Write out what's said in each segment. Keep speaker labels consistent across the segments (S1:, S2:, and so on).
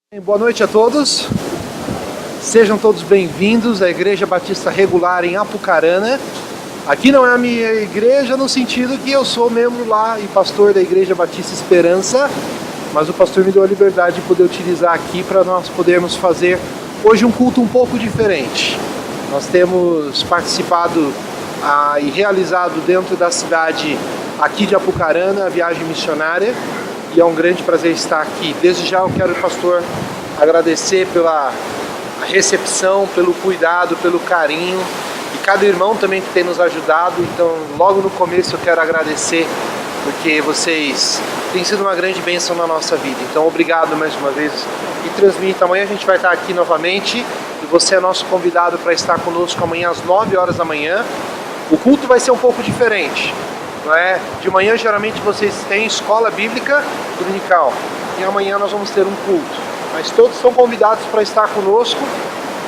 S1: Boa noite a todos, sejam todos bem-vindos à Igreja Batista Regular em Apucarana. Aqui não é a minha igreja no sentido que eu sou membro lá e pastor da Igreja Batista Esperança, mas o pastor me deu a liberdade de poder utilizar aqui para nós podermos fazer hoje um culto um pouco diferente. Nós temos participado e realizado dentro da cidade aqui de Apucarana a viagem missionária. E é um grande prazer estar aqui. Desde já eu quero, pastor, agradecer pela recepção, pelo cuidado, pelo carinho. E cada irmão também que tem nos ajudado. Então, logo no começo eu quero agradecer, porque vocês têm sido uma grande bênção na nossa vida. Então, obrigado mais uma vez. E transmita. Amanhã a gente vai estar aqui novamente. E você é nosso convidado para estar conosco amanhã às 9 horas da manhã. O culto vai ser um pouco diferente. De manhã geralmente vocês têm escola bíblica dominical e amanhã nós vamos ter um culto, mas todos são convidados para estar conosco.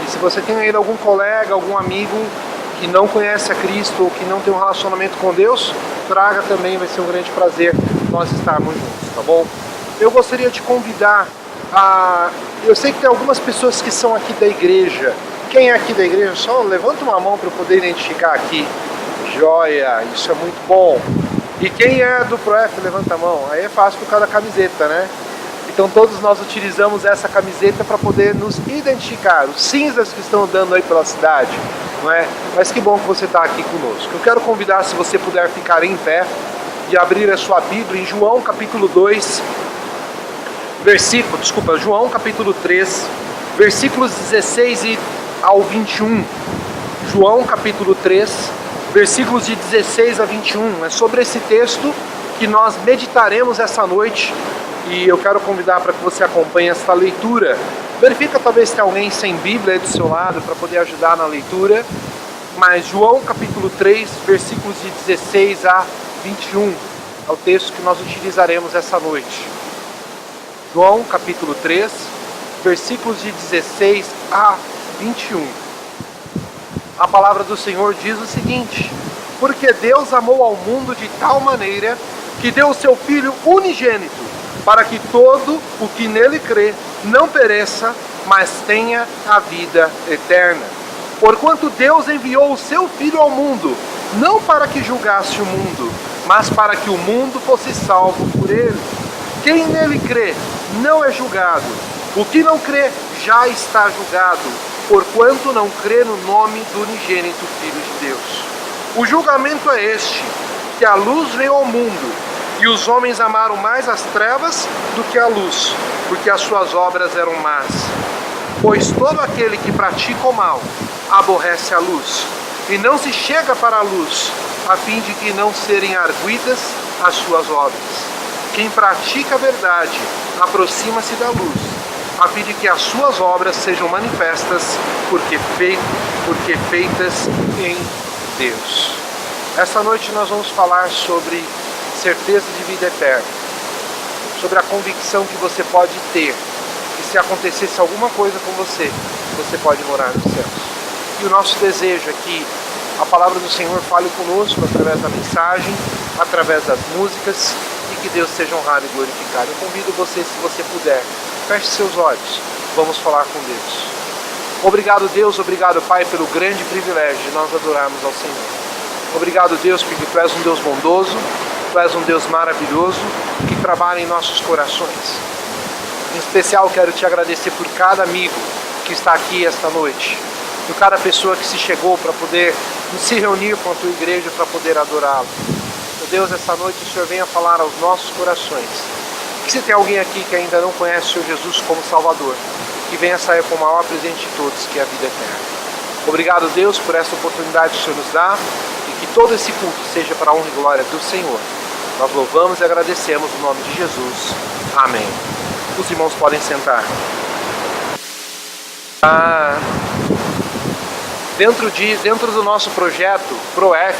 S1: E se você tem aí algum colega, algum amigo que não conhece a Cristo ou que não tem um relacionamento com Deus, traga também, vai ser um grande prazer nós estarmos juntos, tá bom? Eu gostaria de convidar eu sei que tem algumas pessoas que são aqui da igreja. Quem é aqui da igreja? Só levanta uma mão para eu poder identificar aqui. Joia, isso é muito bom. E quem é do ProF, levanta a mão. Aí é fácil por causa da camiseta, né? Então todos nós utilizamos essa camiseta para poder nos identificar. Os cinzas que estão andando aí pela cidade, não é? Mas que bom que você está aqui conosco. Eu quero convidar, se você puder ficar em pé e abrir a sua Bíblia em João capítulo 2, João capítulo 3, versículos 16 ao 21. João capítulo 3, versículos de 16 a 21, é sobre esse texto que nós meditaremos essa noite e eu quero convidar para que você acompanhe esta leitura. Verifica talvez se tem alguém sem Bíblia aí do seu lado para poder ajudar na leitura, mas João capítulo 3, versículos de 16 a 21 é o texto que nós utilizaremos essa noite. João capítulo 3, versículos de 16 a 21. A palavra do Senhor diz o seguinte: porque Deus amou ao mundo de tal maneira que deu o seu Filho unigênito, para que todo o que nele crê não pereça, mas tenha a vida eterna. Porquanto Deus enviou o seu Filho ao mundo, não para que julgasse o mundo, mas para que o mundo fosse salvo por ele. Quem nele crê não é julgado. O que não crê já está julgado, porquanto não crê no nome do unigênito Filho de Deus. O julgamento é este, que a luz veio ao mundo, e os homens amaram mais as trevas do que a luz, porque as suas obras eram más. Pois todo aquele que pratica o mal aborrece a luz, e não se chega para a luz, a fim de que não serem arguidas as suas obras. Quem pratica a verdade aproxima-se da luz, a fim de que as suas obras sejam manifestas, porque feitas em Deus. Essa noite nós vamos falar sobre certeza de vida eterna, sobre a convicção que você pode ter, que se acontecesse alguma coisa com você, você pode morar nos céus. E o nosso desejo é que a palavra do Senhor fale conosco através da mensagem, através das músicas, e que Deus seja honrado e glorificado. Eu convido você, se você puder, feche seus olhos, vamos falar com Deus. Obrigado, Deus, obrigado, Pai, pelo grande privilégio de nós adorarmos ao Senhor. Obrigado, Deus, porque Tu és um Deus bondoso, Tu és um Deus maravilhoso, que trabalha em nossos corações. Em especial, quero Te agradecer por cada amigo que está aqui esta noite, por cada pessoa que se chegou para poder se reunir com a Tua igreja para poder adorá-lo. Meu Deus, esta noite o Senhor venha falar aos nossos corações. Que se tem alguém aqui que ainda não conhece o Senhor Jesus como Salvador, que venha sair com o maior presente de todos, que é a vida eterna. Obrigado, Deus, por essa oportunidade que o Senhor nos dá, e que todo esse culto seja para a honra e glória do Senhor. Nós louvamos e agradecemos no nome de Jesus. Amém. Os irmãos podem sentar. Dentro do nosso projeto ProF,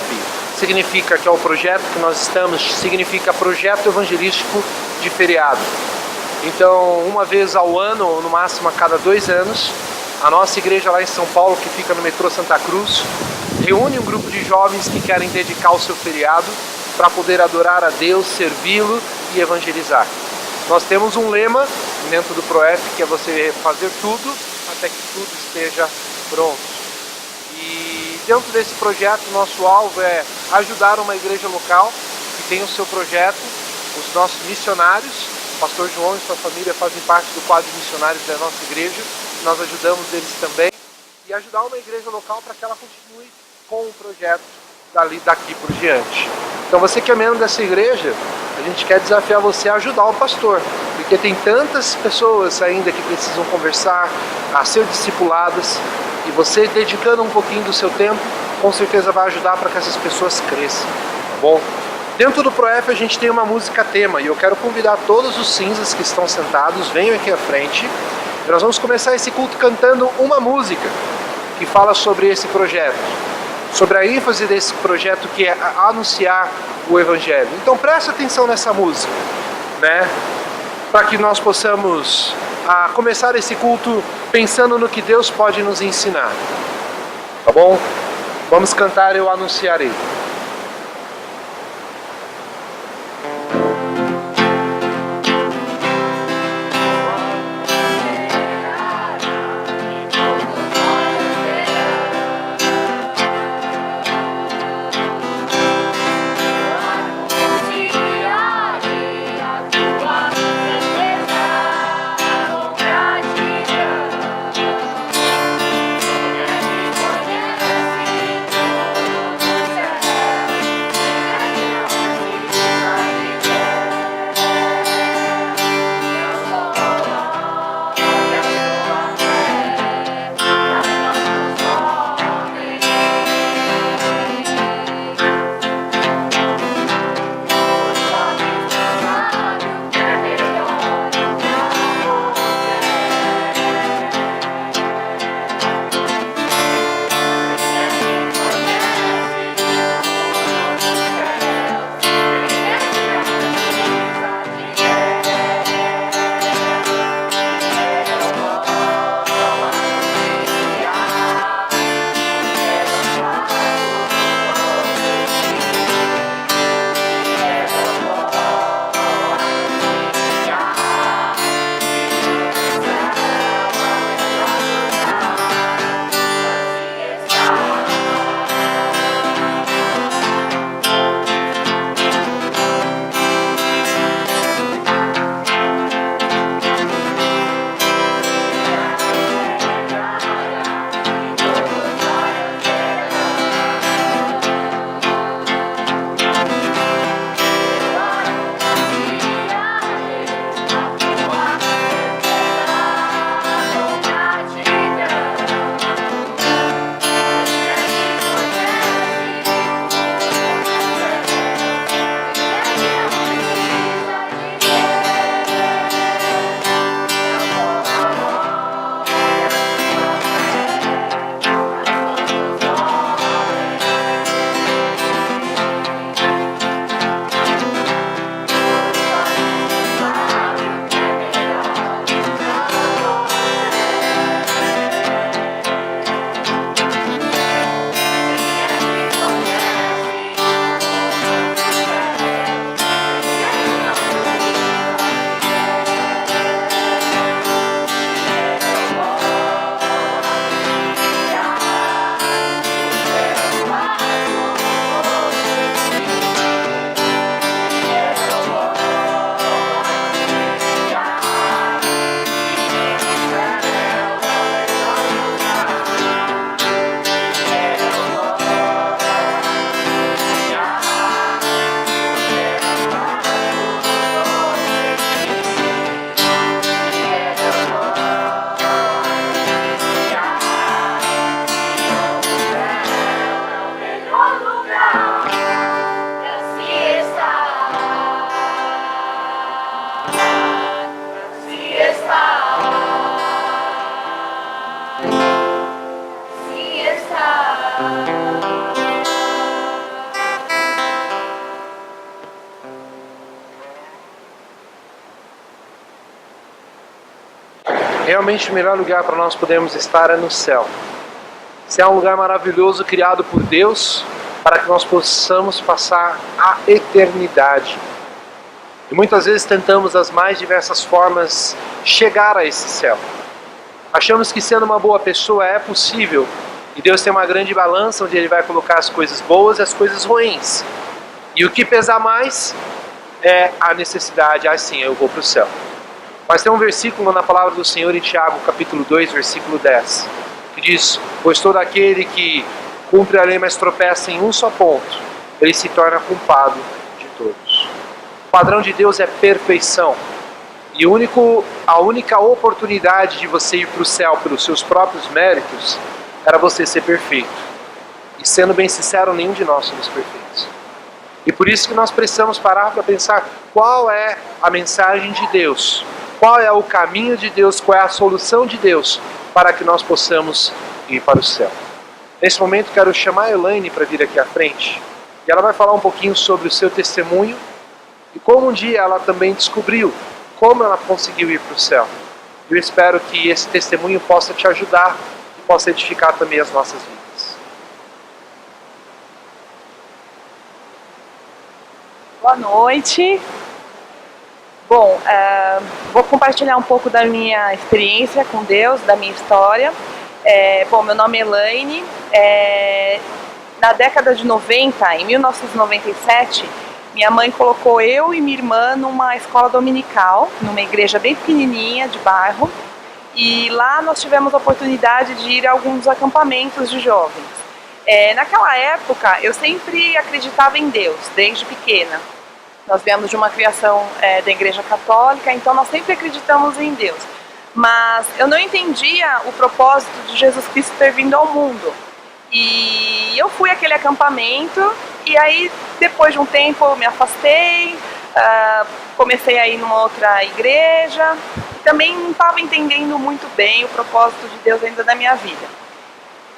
S1: significa que é o projeto que nós estamos, significa Projeto Evangelístico de Feriado. Então, uma vez ao ano, ou no máximo a cada 2 anos, a nossa igreja lá em São Paulo, que fica no metrô Santa Cruz, reúne um grupo de jovens que querem dedicar o seu feriado para poder adorar a Deus, servi-lo e evangelizar. Nós temos um lema dentro do ProF, que é você fazer tudo até que tudo esteja pronto. E dentro desse projeto, nosso alvo é ajudar uma igreja local que tem o seu projeto, os nossos missionários. O pastor João e sua família fazem parte do quadro de missionários da nossa igreja, nós ajudamos eles também, e ajudar uma igreja local para que ela continue com o projeto daqui por diante. Então você que é membro dessa igreja, a gente quer desafiar você a ajudar o pastor, porque tem tantas pessoas ainda que precisam conversar, a ser discipuladas, e você dedicando um pouquinho do seu tempo, com certeza vai ajudar para que essas pessoas cresçam, tá bom? Dentro do ProF a gente tem uma música tema, e eu quero convidar todos os cinzas que estão sentados, venham aqui à frente, e nós vamos começar esse culto cantando uma música que fala sobre esse projeto, sobre a ênfase desse projeto, que é anunciar o Evangelho. Então presta atenção nessa música, né? Para que nós possamos começar esse culto pensando no que Deus pode nos ensinar. Tá bom? Vamos cantar Eu Anunciarei. Realmente o melhor lugar para nós podermos estar é no céu. Esse é um lugar maravilhoso criado por Deus para que nós possamos passar a eternidade. E muitas vezes tentamos das mais diversas formas chegar a esse céu. Achamos que sendo uma boa pessoa é possível, e Deus tem uma grande balança onde Ele vai colocar as coisas boas e as coisas ruins. E o que pesar mais é a necessidade, sim, eu vou para o céu. Mas tem um versículo na palavra do Senhor em Tiago, capítulo 2, versículo 10, que diz: pois todo aquele que cumpre a lei, mas tropeça em um só ponto, ele se torna culpado de todos. O padrão de Deus é perfeição. E a única oportunidade de você ir para o céu pelos seus próprios méritos era você ser perfeito. E sendo bem sincero, nenhum de nós somos perfeitos. E por isso que nós precisamos parar para pensar qual é a mensagem de Deus, qual é o caminho de Deus, qual é a solução de Deus para que nós possamos ir para o céu. Nesse momento quero chamar a Elaine para vir aqui à frente. E ela vai falar um pouquinho sobre o seu testemunho e como um dia ela também descobriu como ela conseguiu ir para o céu. Eu espero que esse testemunho possa te ajudar e possa edificar também as nossas vidas.
S2: Boa noite. Bom, vou compartilhar um pouco da minha experiência com Deus, da minha história. Bom, meu nome é Elaine. Na década de 90, em 1997, minha mãe colocou eu e minha irmã numa escola dominical, numa igreja bem pequenininha de bairro, e lá nós tivemos a oportunidade de ir a alguns acampamentos de jovens. Naquela época, eu sempre acreditava em Deus, desde pequena. Nós viemos de uma criação da igreja católica, então nós sempre acreditamos em Deus. Mas eu não entendia o propósito de Jesus Cristo ter vindo ao mundo. E eu fui àquele acampamento, e aí depois de um tempo eu me afastei, comecei a ir numa outra igreja, e também não estava entendendo muito bem o propósito de Deus ainda na minha vida.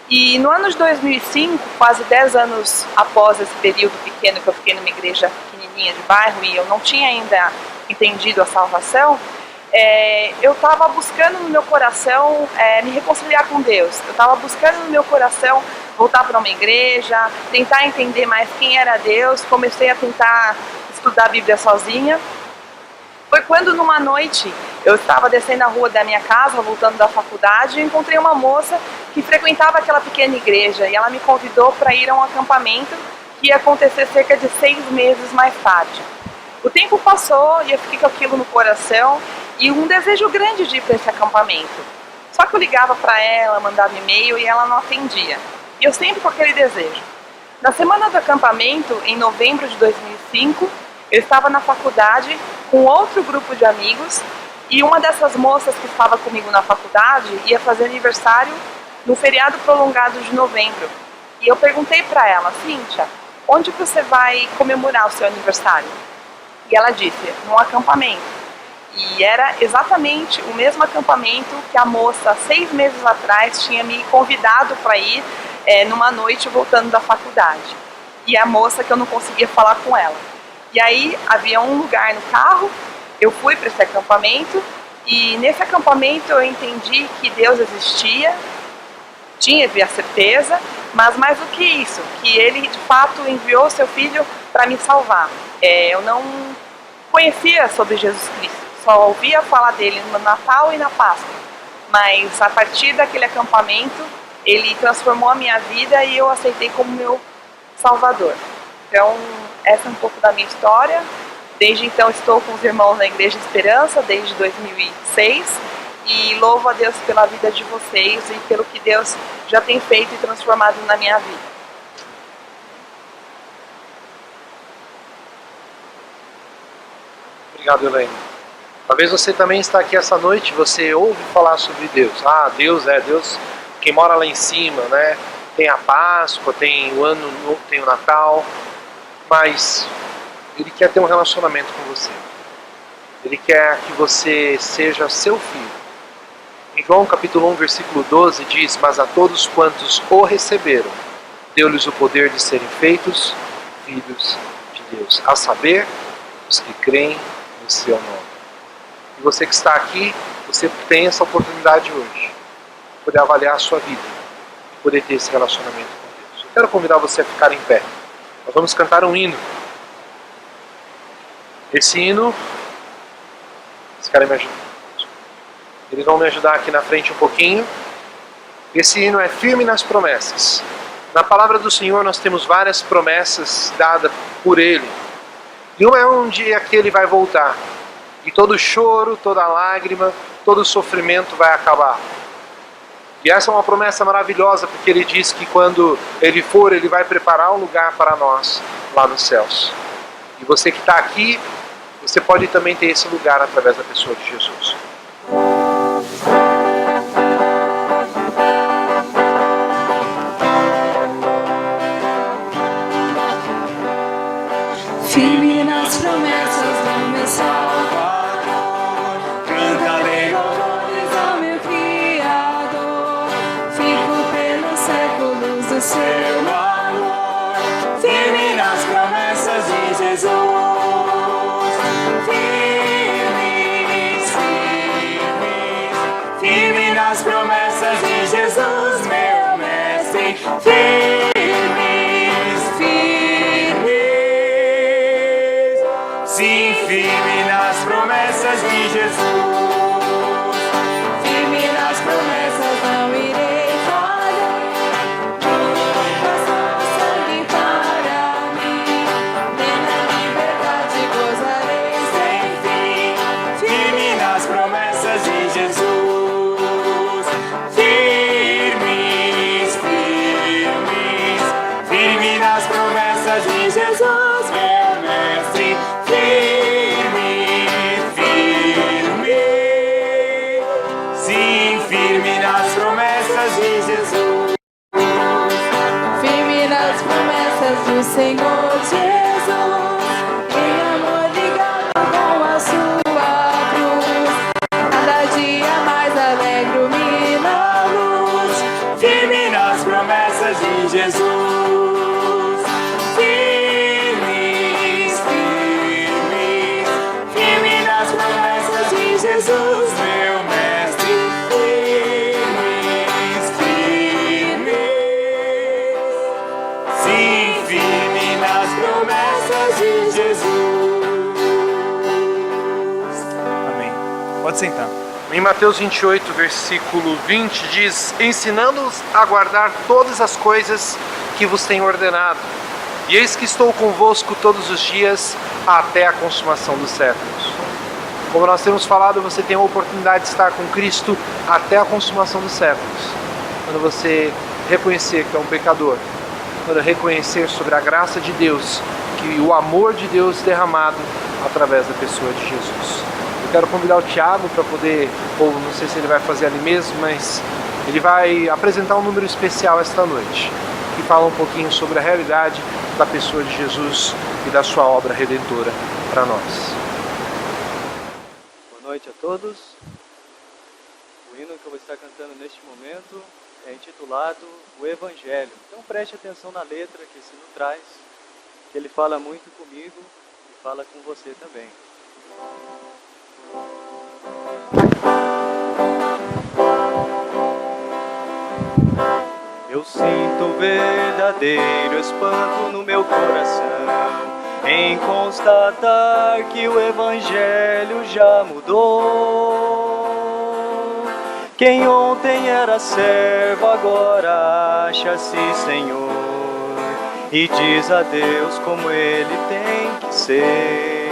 S2: E no ano de 2005, quase 10 anos após esse período pequeno que eu fiquei numa igreja pequenininha de bairro e eu não tinha ainda entendido a salvação, eu estava buscando no meu coração me reconciliar com Deus. Eu estava buscando no meu coração voltar para uma igreja, tentar entender mais quem era Deus. Comecei a tentar estudar a Bíblia sozinha. Foi quando numa noite eu estava descendo a rua da minha casa, voltando da faculdade, e encontrei uma moça que frequentava aquela pequena igreja e ela me convidou para ir a um acampamento que ia acontecer cerca de 6 meses mais tarde. O tempo passou e eu fiquei com aquilo no coração e um desejo grande de ir para esse acampamento. Só que eu ligava para ela, mandava e-mail e ela não atendia. E eu sempre com aquele desejo. Na semana do acampamento, em novembro de 2005, eu estava na faculdade com outro grupo de amigos e uma dessas moças que estava comigo na faculdade ia fazer aniversário no feriado prolongado de novembro. E eu perguntei para ela: Cíntia, onde você vai comemorar o seu aniversário? E ela disse: num acampamento. E era exatamente o mesmo acampamento que a moça, 6 meses atrás, tinha me convidado para ir numa noite voltando da faculdade. E a moça que eu não conseguia falar com ela. E aí havia um lugar no carro, eu fui para esse acampamento e nesse acampamento eu entendi que Deus existia, tinha a certeza, mas mais do que isso, que Ele de fato enviou seu Filho para me salvar. Eu não conhecia sobre Jesus Cristo, só ouvia falar dele no Natal e na Páscoa, mas a partir daquele acampamento Ele transformou a minha vida e eu aceitei como meu Salvador. Então, essa é um pouco da minha história. Desde então estou com os irmãos na Igreja Esperança, desde 2006, e louvo a Deus pela vida de vocês e pelo que Deus já tem feito e transformado na minha vida.
S1: Obrigado, Elaine. Talvez você também está aqui essa noite, você ouve falar sobre Deus. Deus é Deus, quem mora lá em cima, né? Tem a Páscoa, tem o Ano Novo, tem o Natal, mas Ele quer ter um relacionamento com você. Ele quer que você seja seu filho. Em João capítulo 1, versículo 12 diz: mas a todos quantos o receberam, deu-lhes o poder de serem feitos filhos de Deus, a saber, os que creem no seu nome. E você que está aqui, você tem essa oportunidade hoje, de poder avaliar a sua vida, de poder ter esse relacionamento com Deus. Eu quero convidar você a ficar em pé. Nós vamos cantar um hino. Esse hino, vocês querem me ajudar? Eles vão me ajudar aqui na frente um pouquinho. Esse hino é firme nas promessas. Na palavra do Senhor nós temos várias promessas dadas por Ele. E uma é um dia que Ele vai voltar. E todo choro, toda lágrima, todo sofrimento vai acabar. E essa é uma promessa maravilhosa, porque Ele diz que quando Ele for, Ele vai preparar um lugar para nós lá nos céus. E você que está aqui, você pode também ter esse lugar através da pessoa de Jesus.
S3: Firme nas promessas do meu Salvador, cantarei louvores ao meu Criador. Fico pelos séculos do seu amor, firme nas promessas de Jesus. Firmes, firmes, firme nas promessas de Jesus, meu mestre. Firmes, sim, firme nas promessas de Jesus. Firme nas promessas, não irei falhar. Passou sangue para mim, plena liberdade gozarei sem fim. Firme nas promessas de Jesus. Firmes, firmes, firme nas promessas de Jesus, meu mestre. Do Senhor Jesus, em amor ligado com a sua cruz, cada dia mais alegro-me na luz, firme nas promessas de Jesus. Firmes, firmes, firme nas promessas de Jesus, meu mestre. Firmes, firmes, sim, firme nas promessas de Jesus.
S4: Amém. Pode sentar.
S1: Em Mateus 28, versículo 20, diz: ensinando-os a guardar todas as coisas que vos tenho ordenado. E eis que estou convosco todos os dias até a consumação dos séculos. Como nós temos falado, você tem a oportunidade de estar com Cristo até a consumação dos séculos. Quando você reconhecer que é um pecador, quando reconhecer sobre a graça de Deus, que o amor de Deus derramado através da pessoa de Jesus. Eu quero convidar o Tiago para poder, ou não sei se ele vai fazer ali mesmo, mas ele vai apresentar um número especial esta noite, que fala um pouquinho sobre a realidade da pessoa de Jesus e da sua obra redentora para nós.
S5: Boa noite a todos. O hino que eu vou estar cantando neste momento é intitulado O Evangelho. Então preste atenção na letra que esse hino traz, que ele fala muito comigo e fala com você também. Eu sinto verdadeiro espanto no meu coração em constatar que o Evangelho já mudou. Quem ontem era servo agora acha-se Senhor e diz a Deus como Ele tem que ser.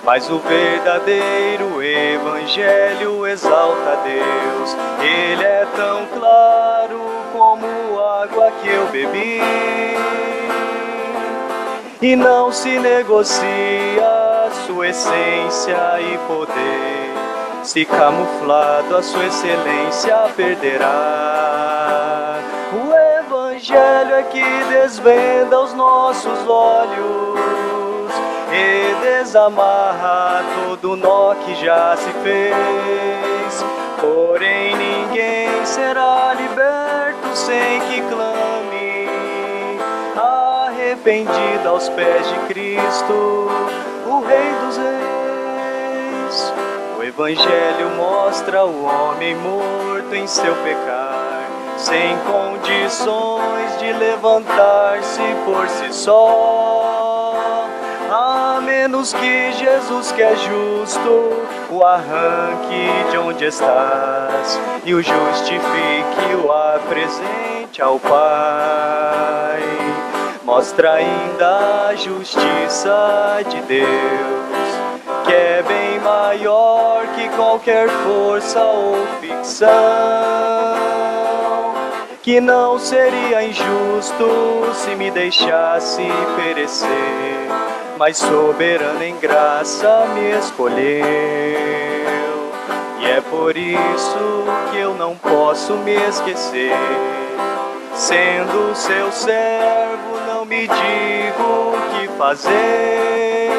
S5: Mas o verdadeiro Evangelho exalta a Deus. Ele é tão claro como a água que eu bebi, e não se negocia a sua essência e poder. Se camuflado a sua excelência perderá. O Evangelho é que desvenda os nossos olhos e desamarra todo nó que já se fez. Porém ninguém será liberto sem que clame, arrependido aos pés de Cristo, o Rei dos Reis. O Evangelho mostra o homem morto em seu pecar, sem condições de levantar-se por si só. A menos que Jesus, que é justo, o arranque de onde estás e o justifique, o apresente ao Pai. Mostra ainda a justiça de Deus, que é bem maior que qualquer força ou ficção, que não seria injusto se me deixasse perecer, mas soberano em graça me escolheu. E é por isso que eu não posso me esquecer, sendo seu servo não me digo o que fazer,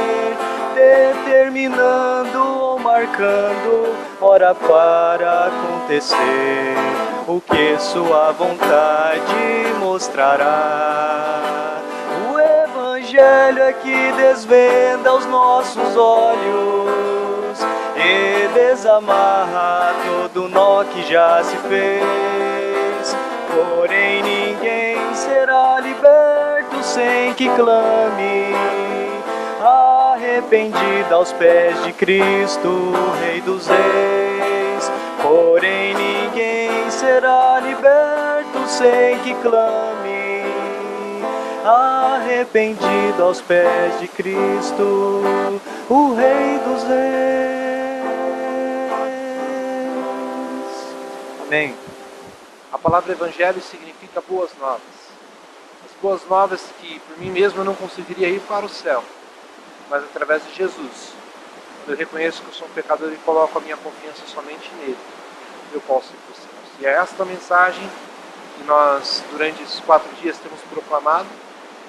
S5: determinando ou marcando hora para acontecer o que sua vontade mostrará. O Evangelho é que desvenda os nossos olhos e desamarra todo nó que já se fez. Porém ninguém será liberto sem que clame, arrependido aos pés de Cristo, Rei dos Reis. Porém ninguém será liberto sem que clame, arrependido aos pés de Cristo, o Rei dos Reis.
S1: Amém. A palavra evangelho significa boas novas. As boas novas que por mim mesmo eu não conseguiria ir para o céu, mas através de Jesus. Quando eu reconheço que eu sou um pecador e coloco a minha confiança somente nele, eu posso ir para o céu. E é esta mensagem que nós, durante esses 4 dias, temos proclamado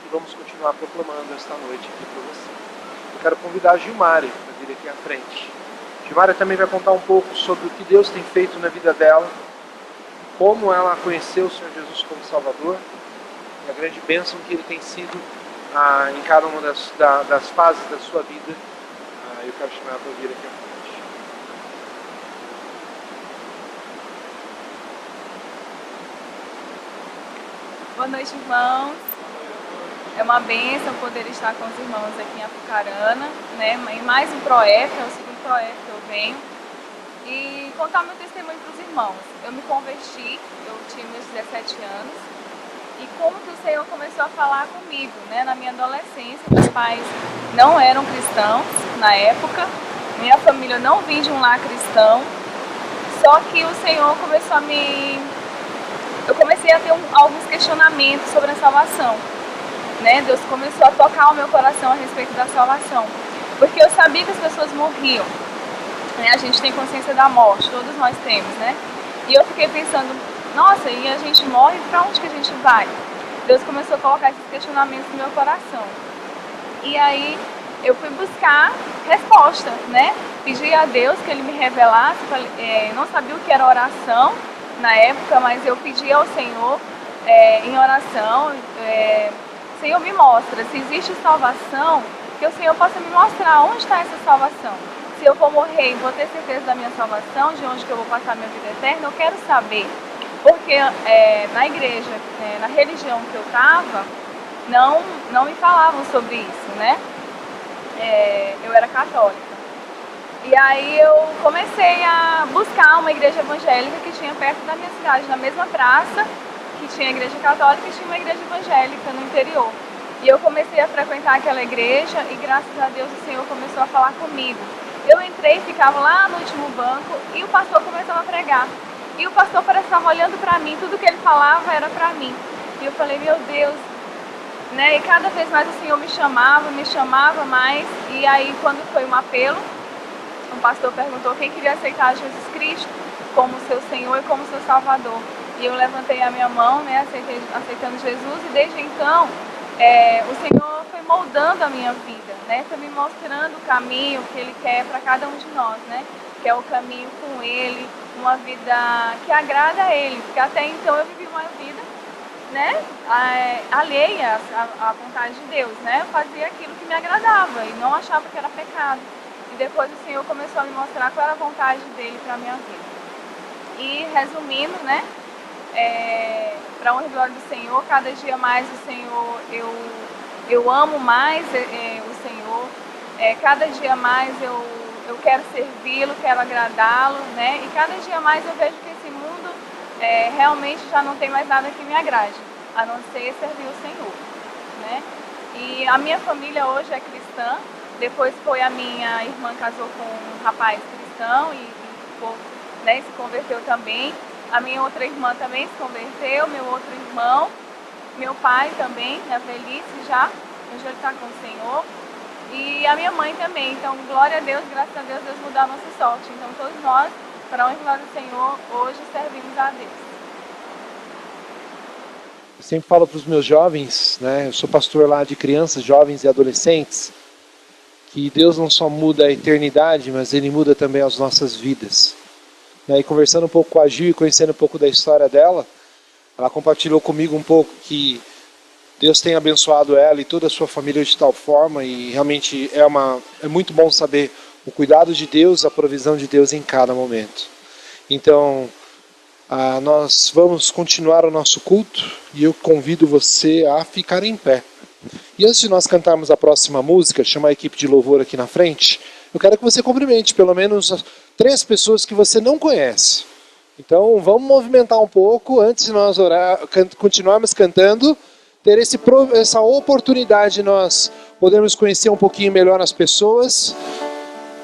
S1: e vamos continuar proclamando esta noite aqui para você. Eu quero convidar a Gilmária para vir aqui à frente. Gilmária também vai contar um pouco sobre o que Deus tem feito na vida dela, como ela conheceu o Senhor Jesus como Salvador e a grande bênção que Ele tem sido em cada uma das fases da sua vida. Eu quero chamar ela para vir aqui à frente.
S3: Boa noite, irmãos. É uma bênção poder estar com os irmãos aqui em Apucarana, né? Em mais um projeto, é o segundo projeto que eu venho. E contar meu testemunho para os irmãos. Eu me converti, eu tinha meus 17 anos. E como que o Senhor começou a falar comigo, né? Na minha adolescência, meus pais não eram cristãos na época. Minha família não vinha de um lar cristão. Só que o Senhor começou a eu comecei a ter alguns questionamentos sobre a salvação, né? Deus começou a tocar o meu coração a respeito da salvação, porque eu sabia que as pessoas morriam, né? A gente tem consciência da morte, todos nós temos, né? E eu fiquei pensando, nossa, e a gente morre, para onde que a gente vai? Deus começou a colocar esses questionamentos no meu coração. E aí eu fui buscar resposta, né? Pedi a Deus que Ele me revelasse, não sabia o que era oração na época, mas eu pedi ao Senhor em oração, Senhor, me mostra, se existe salvação, que o Senhor possa me mostrar onde está essa salvação. Se eu for morrer e vou ter certeza da minha salvação, de onde que eu vou passar a minha vida eterna, eu quero saber. Porque na igreja, na religião que eu estava, não me falavam sobre isso, né? Eu era católica. E aí eu comecei a buscar uma igreja evangélica que tinha perto da minha cidade, na mesma praça que tinha a igreja católica e tinha uma igreja evangélica no interior. E eu comecei a frequentar aquela igreja e graças a Deus o Senhor começou a falar comigo. Eu entrei, ficava lá no último banco e o pastor começou a pregar. E o pastor parece que estava olhando para mim, tudo que ele falava era para mim. E eu falei, meu Deus, né? E cada vez mais o Senhor me chamava mais. E aí quando foi um apelo, o pastor perguntou quem queria aceitar Jesus Cristo como seu Senhor e como seu Salvador. E eu levantei a minha mão, né, aceitando Jesus, e desde então o Senhor foi moldando a minha vida, né, foi me mostrando o caminho que Ele quer para cada um de nós, né, que é o caminho com Ele, uma vida que agrada a Ele, porque até então eu vivi uma vida, né, alheia à vontade de Deus, né, eu fazia aquilo que me agradava e não achava que era pecado. E depois o Senhor começou a me mostrar qual era a vontade dEle para a minha vida. E resumindo, né, para a honra e glória do Senhor, cada dia mais o Senhor, eu amo mais o Senhor, Cada dia mais eu quero servi-lo, quero agradá-lo, né? E cada dia mais eu vejo que esse mundo realmente já não tem mais nada que me agrade, a não ser servir o Senhor, né? E a minha família hoje é cristã. Depois foi a minha irmã casou com um rapaz cristão e ficou, né, se converteu também. A minha outra irmã também se converteu, meu outro irmão, meu pai também, na velhice já, hoje ele está com o Senhor. E a minha mãe também. Então, glória a Deus, graças a Deus, Deus mudou a nossa sorte. Então, todos nós, para a honra do Senhor, hoje servimos a Deus.
S1: Eu sempre falo para os meus jovens, né? Eu sou pastor lá de crianças, jovens e adolescentes, que Deus não só muda a eternidade, mas Ele muda também as nossas vidas. E aí, conversando um pouco com a Gil e conhecendo um pouco da história dela, ela compartilhou comigo um pouco que Deus tem abençoado ela e toda a sua família de tal forma, e realmente é muito bom saber o cuidado de Deus, a provisão de Deus em cada momento. Então, nós vamos continuar o nosso culto e eu convido você a ficar em pé. E antes de nós cantarmos a próxima música, chamar a equipe de louvor aqui na frente, eu quero que você cumprimente pelo menos 3 pessoas que você não conhece. Então vamos movimentar um pouco antes de nós continuarmos cantando, ter essa oportunidade de nós podermos conhecer um pouquinho melhor as pessoas.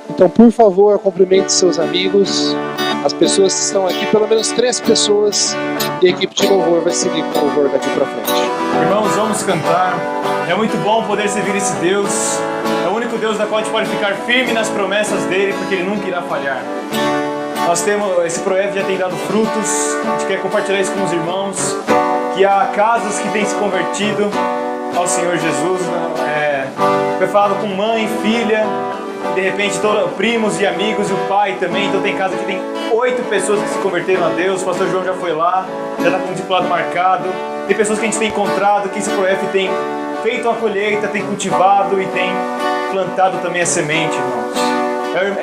S1: Então, por favor, cumprimente seus amigos, as pessoas que estão aqui, pelo menos 3 pessoas, e a equipe de louvor vai seguir com o louvor daqui para frente.
S4: Irmãos, vamos cantar. É muito bom poder servir esse Deus. É o único Deus da qual a gente pode ficar firme nas promessas dele, porque ele nunca irá falhar. Nós temos, esse projeto já tem dado frutos. A gente quer compartilhar isso com os irmãos. Que há casas que têm se convertido ao Senhor Jesus. Foi falado com mãe, filha, de repente primos e amigos e o pai também. Então tem casa que tem 8 pessoas que se converteram a Deus. O pastor João já foi lá, já está com o discipulado marcado. Tem pessoas que a gente tem encontrado, que esse projeto tem feito a colheita, tem cultivado e tem plantado também a semente, irmãos.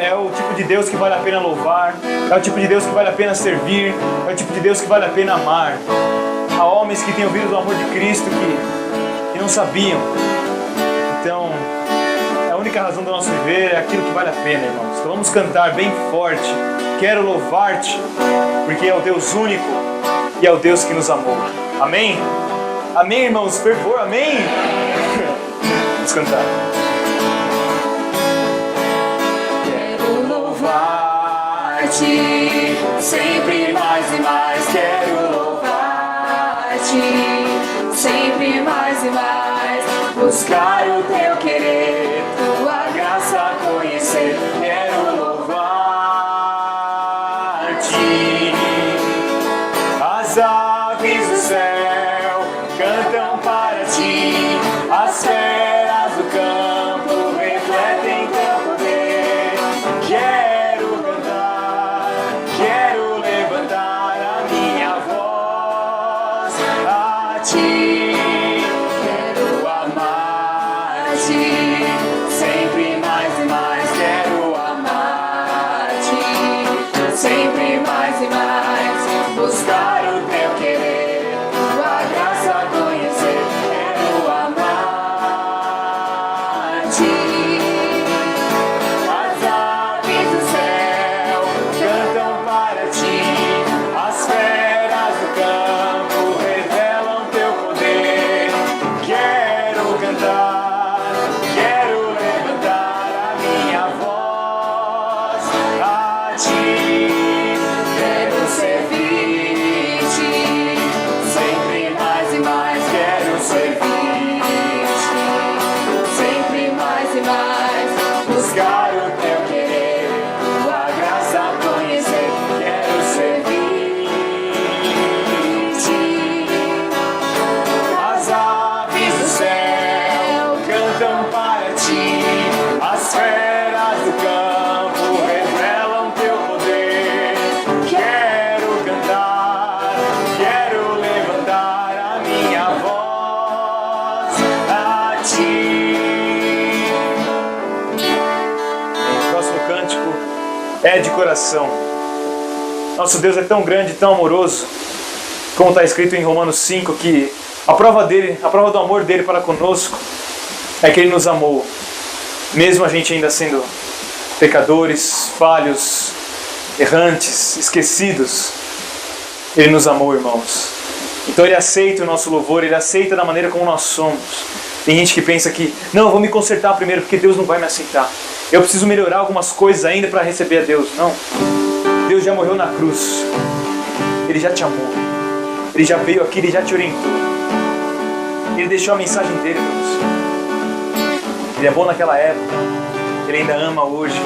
S4: É o tipo de Deus que vale a pena louvar, é o tipo de Deus que vale a pena servir, é o tipo de Deus que vale a pena amar. Há homens que têm ouvido do amor de Cristo que não sabiam. Então, a única razão do nosso viver é aquilo que vale a pena, irmãos. Então vamos cantar bem forte. Quero louvar-te, porque é o Deus único e é o Deus que nos amou. Amém? Amém, irmãos? Fervor, amém? Vamos cantar.
S3: Quero louvar-te, sempre mais e mais. Quero louvar-te, sempre mais e mais. Buscar o teu querer, tua graça conhecer. Quero louvar-te. As aves do céu cantam para ti, as feras do campo refletem teu poder. Quero cantar, quero levantar a minha voz a ti. Quero amar-te, sempre mais e mais. Quero amar-te, sempre mais e mais. Buscar o teu querer, tua graça conhecer. Quero amar-te. As aves do céu cantam para ti, as feras do campo revelam teu poder. Quero cantar, quero levantar a minha voz a ti. Quero servir-te, sempre mais e mais. Quero servir-te, sempre mais e mais. Buscar o teu querer, tua graça conhecer. Quero servir-te. As aves do céu cantam para ti, as feras do campo revelam teu poder. Quero cantar, quero levantar a minha voz a ti.
S4: O próximo cântico é de coração. Nosso Deus é tão grande, tão amoroso, como está escrito em Romanos 5, que a prova do amor dele para conosco é que ele nos amou Mesmo a gente ainda sendo pecadores, falhos, errantes, esquecidos, Ele nos amou, irmãos. Então Ele aceita o nosso louvor, Ele aceita da maneira como nós somos. Tem gente que pensa que, não, eu vou me consertar primeiro porque Deus não vai me aceitar. Eu preciso melhorar algumas coisas ainda para receber a Deus. Não. Deus já morreu na cruz. Ele já te amou. Ele já veio aqui, Ele já te orientou. Ele deixou a mensagem dele para você. Ele é bom naquela época. Ele ainda ama hoje.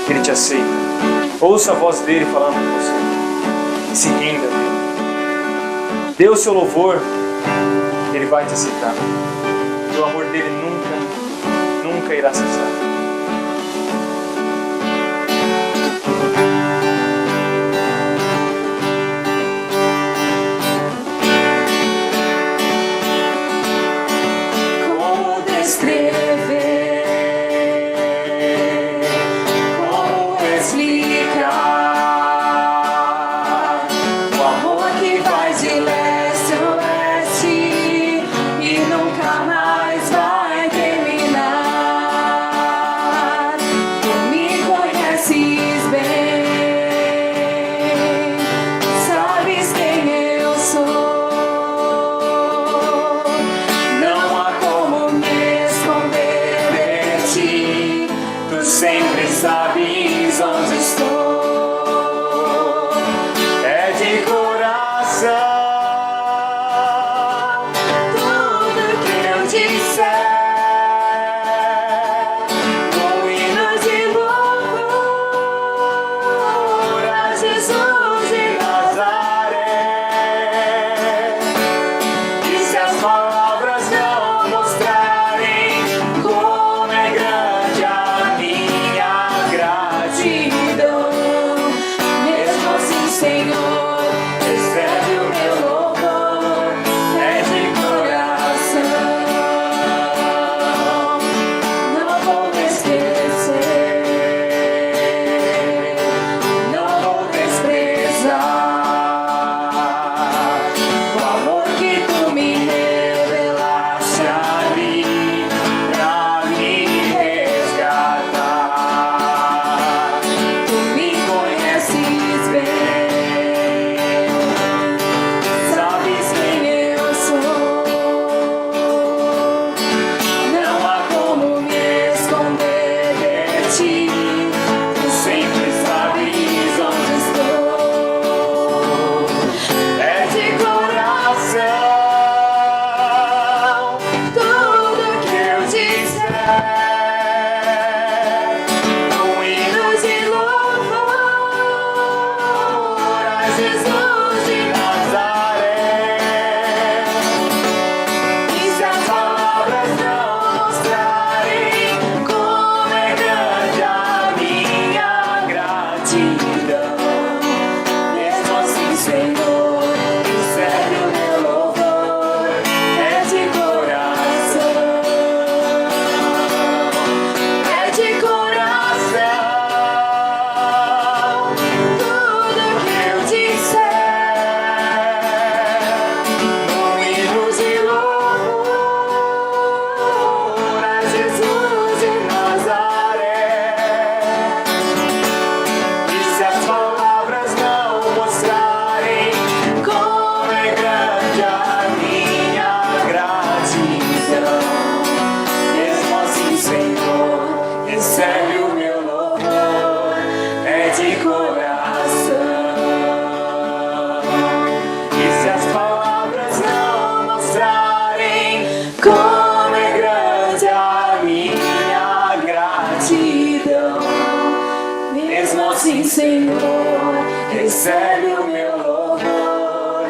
S4: Ele te aceita. Ouça a voz dele falando com você. E se renda a Ele. Dê o seu louvor. Ele vai te aceitar. E o amor dele nunca irá cessar. Sempre sabes onde estou. É de coração. Tudo que eu disser, com hinos de louvor a Jesus de Nazaré. E se as palavras não mostrarem como é grande a
S3: Senhor, recebe o meu louvor,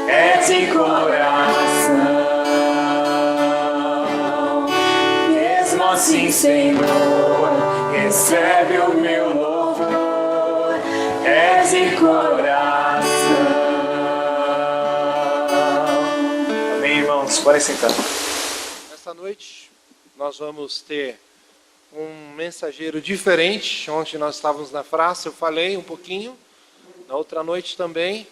S3: é de coração. Mesmo assim, Senhor, recebe o meu louvor, é de coração.
S4: Amém, irmãos? Podem sentar.
S1: Nessa noite, nós vamos ter um mensageiro diferente. Ontem nós estávamos na praça, eu falei um pouquinho, na outra noite também,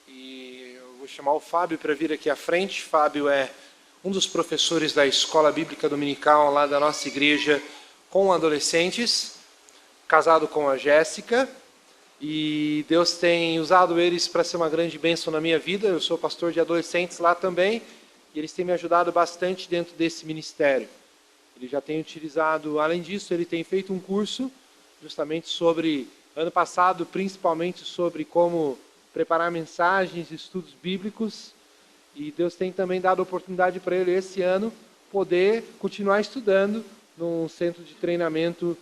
S1: e eu vou chamar o Fábio para vir aqui à frente. Fábio é um dos professores da Escola Bíblica Dominical lá da nossa igreja, com adolescentes, casado com a Jéssica, e Deus tem usado eles para ser uma grande bênção na minha vida. Eu sou pastor de adolescentes lá também, e eles têm me ajudado bastante dentro desse ministério. Ele já tem utilizado, além disso, ele tem feito um curso justamente sobre, ano passado, principalmente sobre como preparar mensagens, estudos bíblicos, e Deus tem também dado oportunidade para ele esse ano poder continuar estudando num centro de treinamento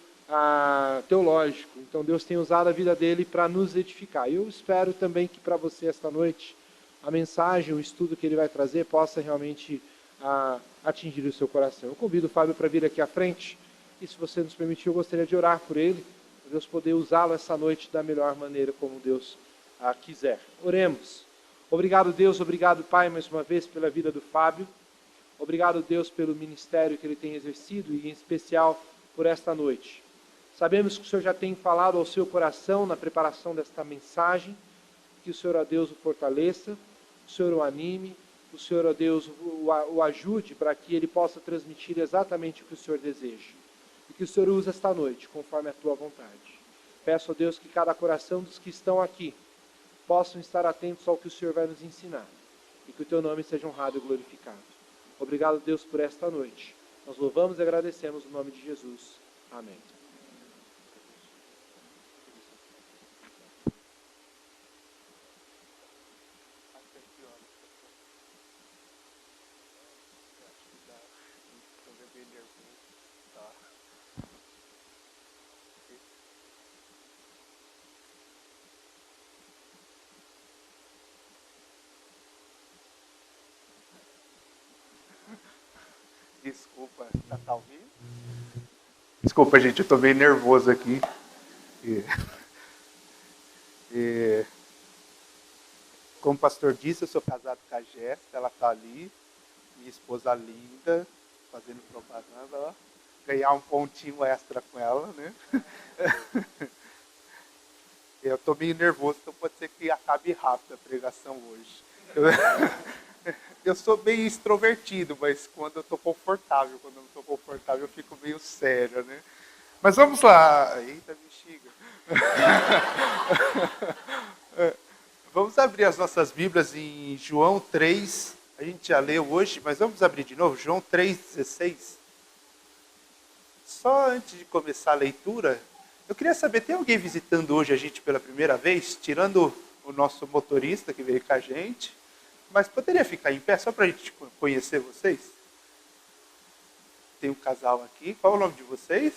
S1: teológico. Então Deus tem usado a vida dele para nos edificar. E eu espero também que para você esta noite a mensagem, o estudo que ele vai trazer possa realmente atingir o seu coração. Eu convido o Fábio para vir aqui à frente, e se você nos permitir, eu gostaria de orar por ele, para Deus poder usá-lo essa noite da melhor maneira como Deus quiser. Oremos. Obrigado, Deus, obrigado, Pai, mais uma vez pela vida do Fábio. Obrigado, Deus, pelo ministério que ele tem exercido e em especial por esta noite. Sabemos que o Senhor já tem falado ao seu coração na preparação desta mensagem, que o Senhor, ó Deus, o fortaleça, o Senhor o anime, o Senhor, ó Deus, o ajude para que ele possa transmitir exatamente o que o Senhor deseja. E que o Senhor use esta noite conforme a tua vontade. Peço, ó Deus, que cada coração dos que estão aqui possam estar atentos ao que o Senhor vai nos ensinar. E que o teu nome seja honrado e glorificado. Obrigado, Deus, por esta noite. Nós louvamos e agradecemos o nome de Jesus. Amém.
S6: Desculpa, tá ouvindo? Desculpa, gente, eu tô meio nervoso aqui. Como o pastor disse, eu sou casado com a Jéssica, ela tá ali, minha esposa linda, fazendo propaganda, ó. Ganhar um pontinho extra com ela, né? Eu tô meio nervoso, então pode ser que acabe rápido a pregação hoje. Eu sou meio extrovertido, mas quando eu estou confortável, quando eu não estou confortável, eu fico meio sério, né? Mas vamos lá. Eita, bexiga. Vamos abrir as nossas Bíblias em João 3. A gente já leu hoje, mas vamos abrir de novo. João 3,16. Só antes de começar a leitura, eu queria saber, tem alguém visitando hoje a gente pela primeira vez? Tirando o nosso motorista que veio com a gente. Mas poderia ficar em pé só para a gente conhecer vocês? Tem um casal aqui. Qual é o nome de vocês?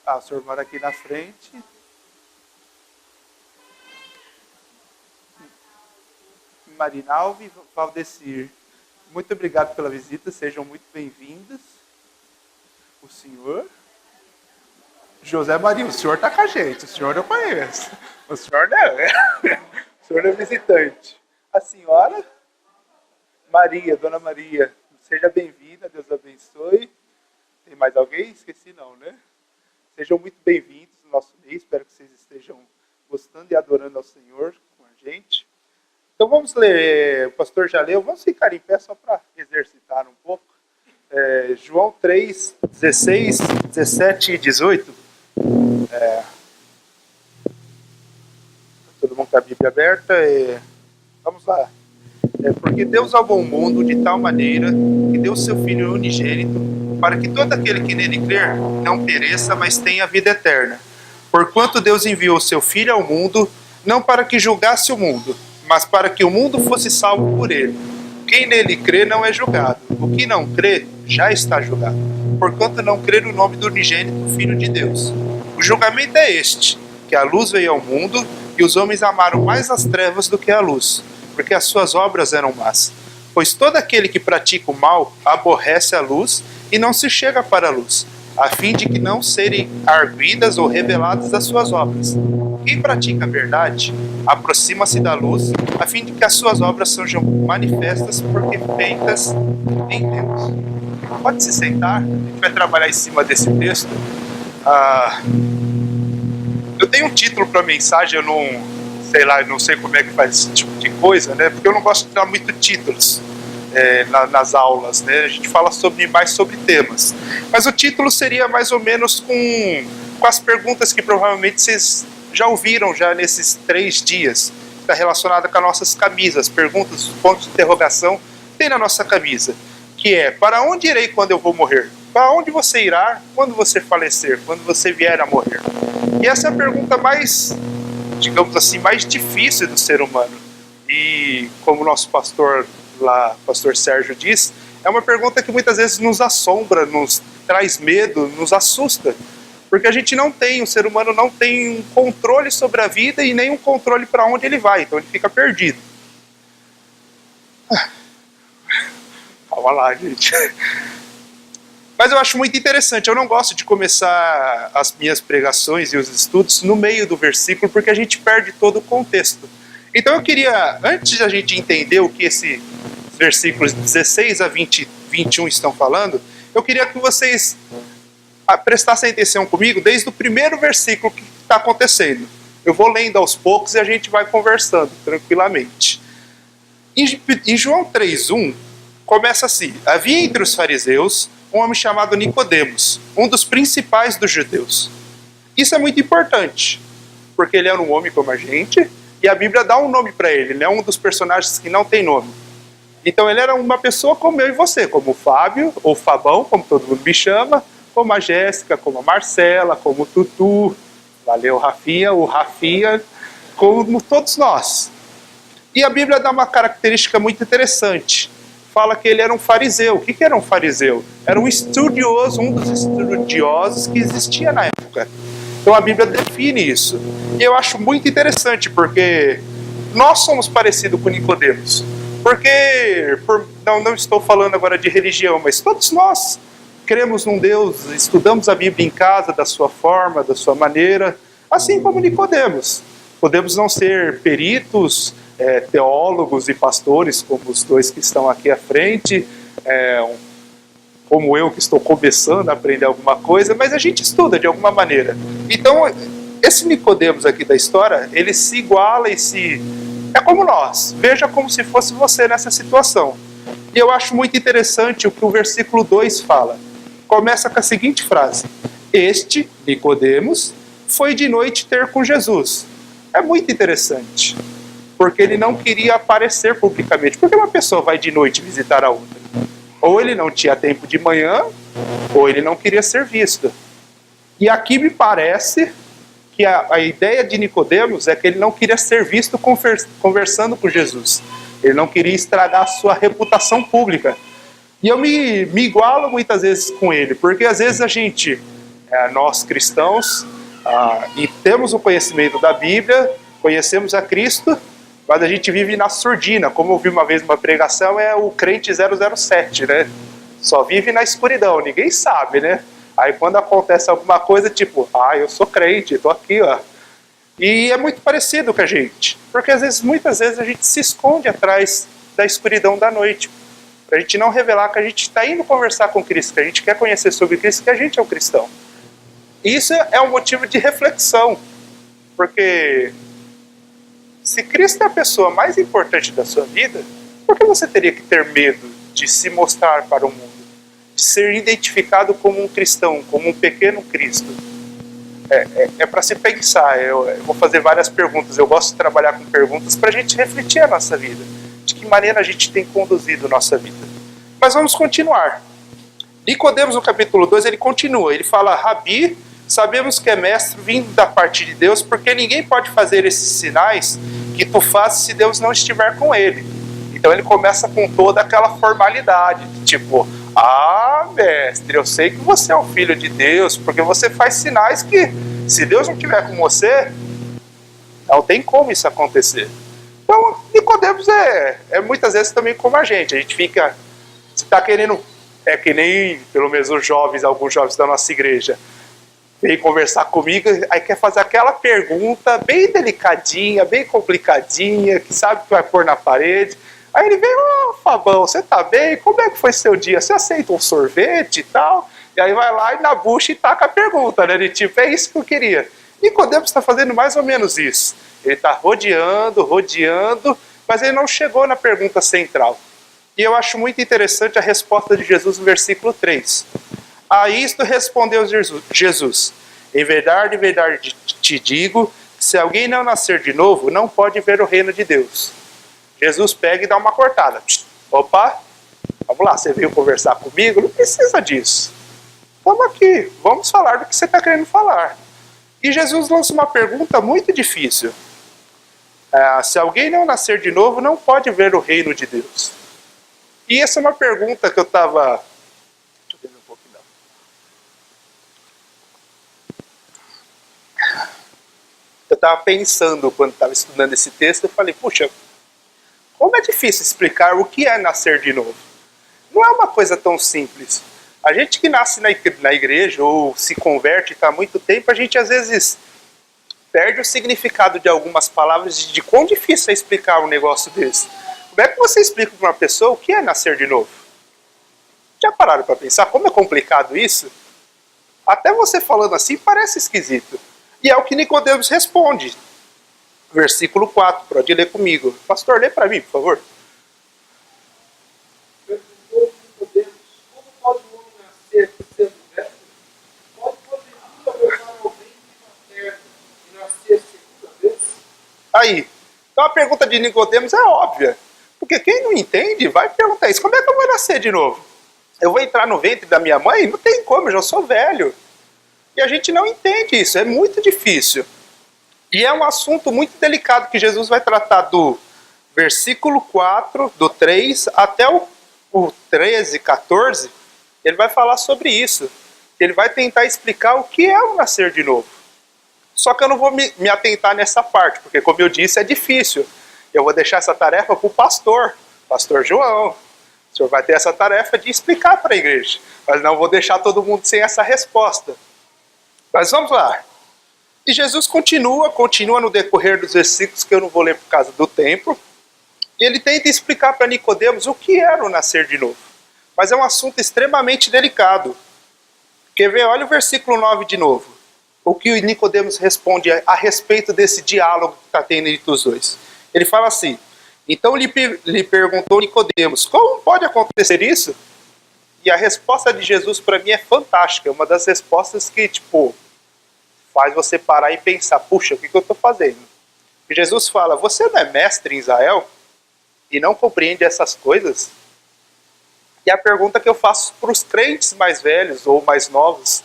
S6: O senhor mora aqui na frente. Marinalva e Valdecir. Muito obrigado pela visita. Sejam muito bem-vindas. O senhor? José Maria, o senhor está com a gente. O senhor eu conheço. O senhor não é. O senhor é visitante. A senhora? Maria, Dona Maria. Seja bem-vinda, Deus abençoe. Tem mais alguém? Esqueci não, né? Sejam muito bem-vindos no nosso mês. Espero que vocês estejam gostando e adorando ao Senhor com a gente. Então vamos ler, o pastor já leu. Vamos ficar em pé só para exercitar um pouco. João 3, 16, 17 e 18. Todo mundo com a Bíblia aberta. Vamos lá. Porque Deus amou o mundo de tal maneira que deu o seu Filho unigênito para que todo aquele que nele crer não pereça, mas tenha vida eterna. Porquanto Deus enviou o seu Filho ao mundo, não para que julgasse o mundo, mas para que o mundo fosse salvo por ele. Quem nele crê não é julgado. O que não crê já está julgado, porquanto não crê no nome do unigênito Filho de Deus. O julgamento é este, que a luz veio ao mundo, e os homens amaram mais as trevas do que a luz, porque as suas obras eram más. Pois todo aquele que pratica o mal aborrece a luz e não se chega para a luz, a fim de que não serem arguidas ou reveladas as suas obras. Quem pratica a verdade aproxima-se da luz, a fim de que as suas obras sejam manifestas, porque feitas em Deus. Pode se sentar, a gente vai trabalhar em cima desse texto. Eu tenho um título para a mensagem, eu não sei como é que faz esse tipo de coisa, né? Porque eu não gosto de dar muito títulos. nas aulas, né? A gente fala mais sobre temas. Mas o título seria mais ou menos com as perguntas que provavelmente vocês já ouviram já nesses 3 dias. Está relacionada com as nossas camisas, perguntas, pontos de interrogação tem na nossa camisa, que é: para onde irei quando eu vou morrer? Para onde você irá quando você falecer, quando você vier a morrer? E essa é a pergunta mais, digamos assim, mais difícil do ser humano. E como o nosso pastor lá, pastor Sérgio diz, é uma pergunta que muitas vezes nos assombra, nos traz medo, nos assusta. Porque a gente não tem, o ser humano não tem um controle sobre a vida e nem um controle para onde ele vai, então ele fica perdido. Calma lá, gente. Mas eu acho muito interessante, eu não gosto de começar as minhas pregações e os estudos no meio do versículo, porque a gente perde todo o contexto. Então eu queria, antes de a gente entender o que esses versículos 16 a 21 estão falando, eu queria que vocês prestassem atenção comigo desde o primeiro versículo que está acontecendo. Eu vou lendo aos poucos e a gente vai conversando tranquilamente. Em João 3:1, começa assim: havia entre os fariseus um homem chamado Nicodemos, um dos principais dos judeus. Isso é muito importante, porque ele era um homem como a gente, e a Bíblia dá um nome para ele, ele é um dos personagens que não tem nome. Então ele era uma pessoa como eu e você, como o Fábio, ou Fabão, como todo mundo me chama, como a Jéssica, como a Marcela, como o Tutu, valeu Rafinha, o Rafinha, como todos nós. E a Bíblia dá uma característica muito interessante. Fala que ele era um fariseu. O que era um fariseu? Era um estudioso, um dos estudiosos que existia na época. Então a Bíblia define isso. E eu acho muito interessante, porque nós somos parecidos com Nicodemos. Porque, não estou falando agora de religião, mas todos nós cremos num Deus, estudamos a Bíblia em casa da sua forma, da sua maneira, assim como Nicodemos. Podemos não ser peritos, teólogos e pastores, como os dois que estão aqui à frente, como eu que estou começando a aprender alguma coisa, mas a gente estuda de alguma maneira. Então, esse Nicodemos aqui da história, ele se iguala e é como nós. Veja como se fosse você nessa situação. E eu acho muito interessante o que o versículo 2 fala. Começa com a seguinte frase: este, Nicodemos, foi de noite ter com Jesus. É muito interessante, porque ele não queria aparecer publicamente. Porque uma pessoa vai de noite visitar a outra? Ou ele não tinha tempo de manhã, ou ele não queria ser visto. E aqui me parece que a ideia de Nicodemos é que ele não queria ser visto conversando com Jesus. Ele não queria estragar a sua reputação pública. E eu me igualo muitas vezes com ele, porque às vezes a gente, nós cristãos, e temos o conhecimento da Bíblia, conhecemos a Cristo, mas a gente vive na surdina. Como eu vi uma vez uma pregação, é o crente 007, né? Só vive na escuridão, ninguém sabe, né? Aí quando acontece alguma coisa, tipo, eu sou crente, tô aqui, ó. E é muito parecido com a gente, porque muitas vezes a gente se esconde atrás da escuridão da noite, para a gente não revelar que a gente está indo conversar com Cristo, que a gente quer conhecer sobre Cristo, que a gente é um cristão. E isso é um motivo de reflexão, porque se Cristo é a pessoa mais importante da sua vida, por que você teria que ter medo de se mostrar para o mundo? De ser identificado como um cristão, como um pequeno Cristo? É para se pensar. Eu vou fazer várias perguntas. Eu gosto de trabalhar com perguntas para a gente refletir a nossa vida. De que maneira a gente tem conduzido a nossa vida. Mas vamos continuar. Nicodemos, no capítulo 2, ele continua. Ele fala: Rabi, sabemos que é mestre vindo da parte de Deus, porque ninguém pode fazer esses sinais que tu fazes se Deus não estiver com ele. Então ele começa com toda aquela formalidade, tipo: mestre, eu sei que você é o filho de Deus, porque você faz sinais que, se Deus não estiver com você, não tem como isso acontecer. Então, Nicodemos é muitas vezes também como a gente fica, você está querendo, que nem, pelo menos alguns jovens da nossa igreja, vem conversar comigo, aí quer fazer aquela pergunta bem delicadinha, bem complicadinha, que sabe que vai pôr na parede. Aí ele vem: Fabão, você tá bem? Como é que foi seu dia? Você aceita um sorvete e tal? E aí vai lá e na bucha e taca a pergunta, né? Ele tipo, é isso que eu queria. Nicodemos está fazendo mais ou menos isso. Ele está rodeando, mas ele não chegou na pergunta central. E eu acho muito interessante a resposta de Jesus no versículo 3. A isto respondeu Jesus: em verdade, te digo, se alguém não nascer de novo, não pode ver o reino de Deus. Jesus pega e dá uma cortada. Opa, vamos lá, você veio conversar comigo? Não precisa disso. Vamos aqui, vamos falar do que você está querendo falar. E Jesus lança uma pergunta muito difícil. Se alguém não nascer de novo, não pode ver o reino de Deus. E essa é uma pergunta que eu estava... Deixa eu beber um pouquinho. Eu estava pensando quando estava estudando esse texto, eu falei, puxa, como é difícil explicar o que é nascer de novo. Não é uma coisa tão simples. A gente que nasce na igreja ou se converte há muito tempo, a gente às vezes perde o significado de algumas palavras de quão difícil é explicar um negócio desse. Como é que você explica para uma pessoa o que é nascer de novo? Já pararam para pensar como é complicado isso? Até você falando assim parece esquisito. E é o que Nicodemos responde. Versículo 4, pode ler comigo. Pastor, lê para mim, por favor.
S1: Perguntou Nicodemos: como pode o homem nascer sendo velho? Pode porventura voltar ao ventre materno e nascer segunda vez?
S6: Aí, então a pergunta de Nicodemos é óbvia. Porque quem não entende vai perguntar isso. Como é que eu vou nascer de novo? Eu vou entrar no ventre da minha mãe? Não tem como, eu já sou velho. E a gente não entende isso, é muito difícil. E é um assunto muito delicado que Jesus vai tratar do versículo 4, do 3 até o 13, 14. Ele vai falar sobre isso. Ele vai tentar explicar o que é o nascer de novo. Só que eu não vou me atentar nessa parte, porque como eu disse, é difícil. Eu vou deixar essa tarefa para o pastor João. O senhor vai ter essa tarefa de explicar para a igreja. Mas não vou deixar todo mundo sem essa resposta. Mas vamos lá. E Jesus continua no decorrer dos versículos, que eu não vou ler por causa do tempo. E ele tenta explicar para Nicodemos o que era o nascer de novo. Mas é um assunto extremamente delicado. Quer ver? Olha o versículo 9 de novo. O que Nicodemos responde a respeito desse diálogo que está tendo entre os dois. Ele fala assim: então lhe perguntou Nicodemos, como pode acontecer isso? E a resposta de Jesus para mim é fantástica. É uma das respostas que, faz você parar e pensar, puxa, o que eu estou fazendo? E Jesus fala, você não é mestre em Israel e não compreende essas coisas? E a pergunta que eu faço para os crentes mais velhos ou mais novos,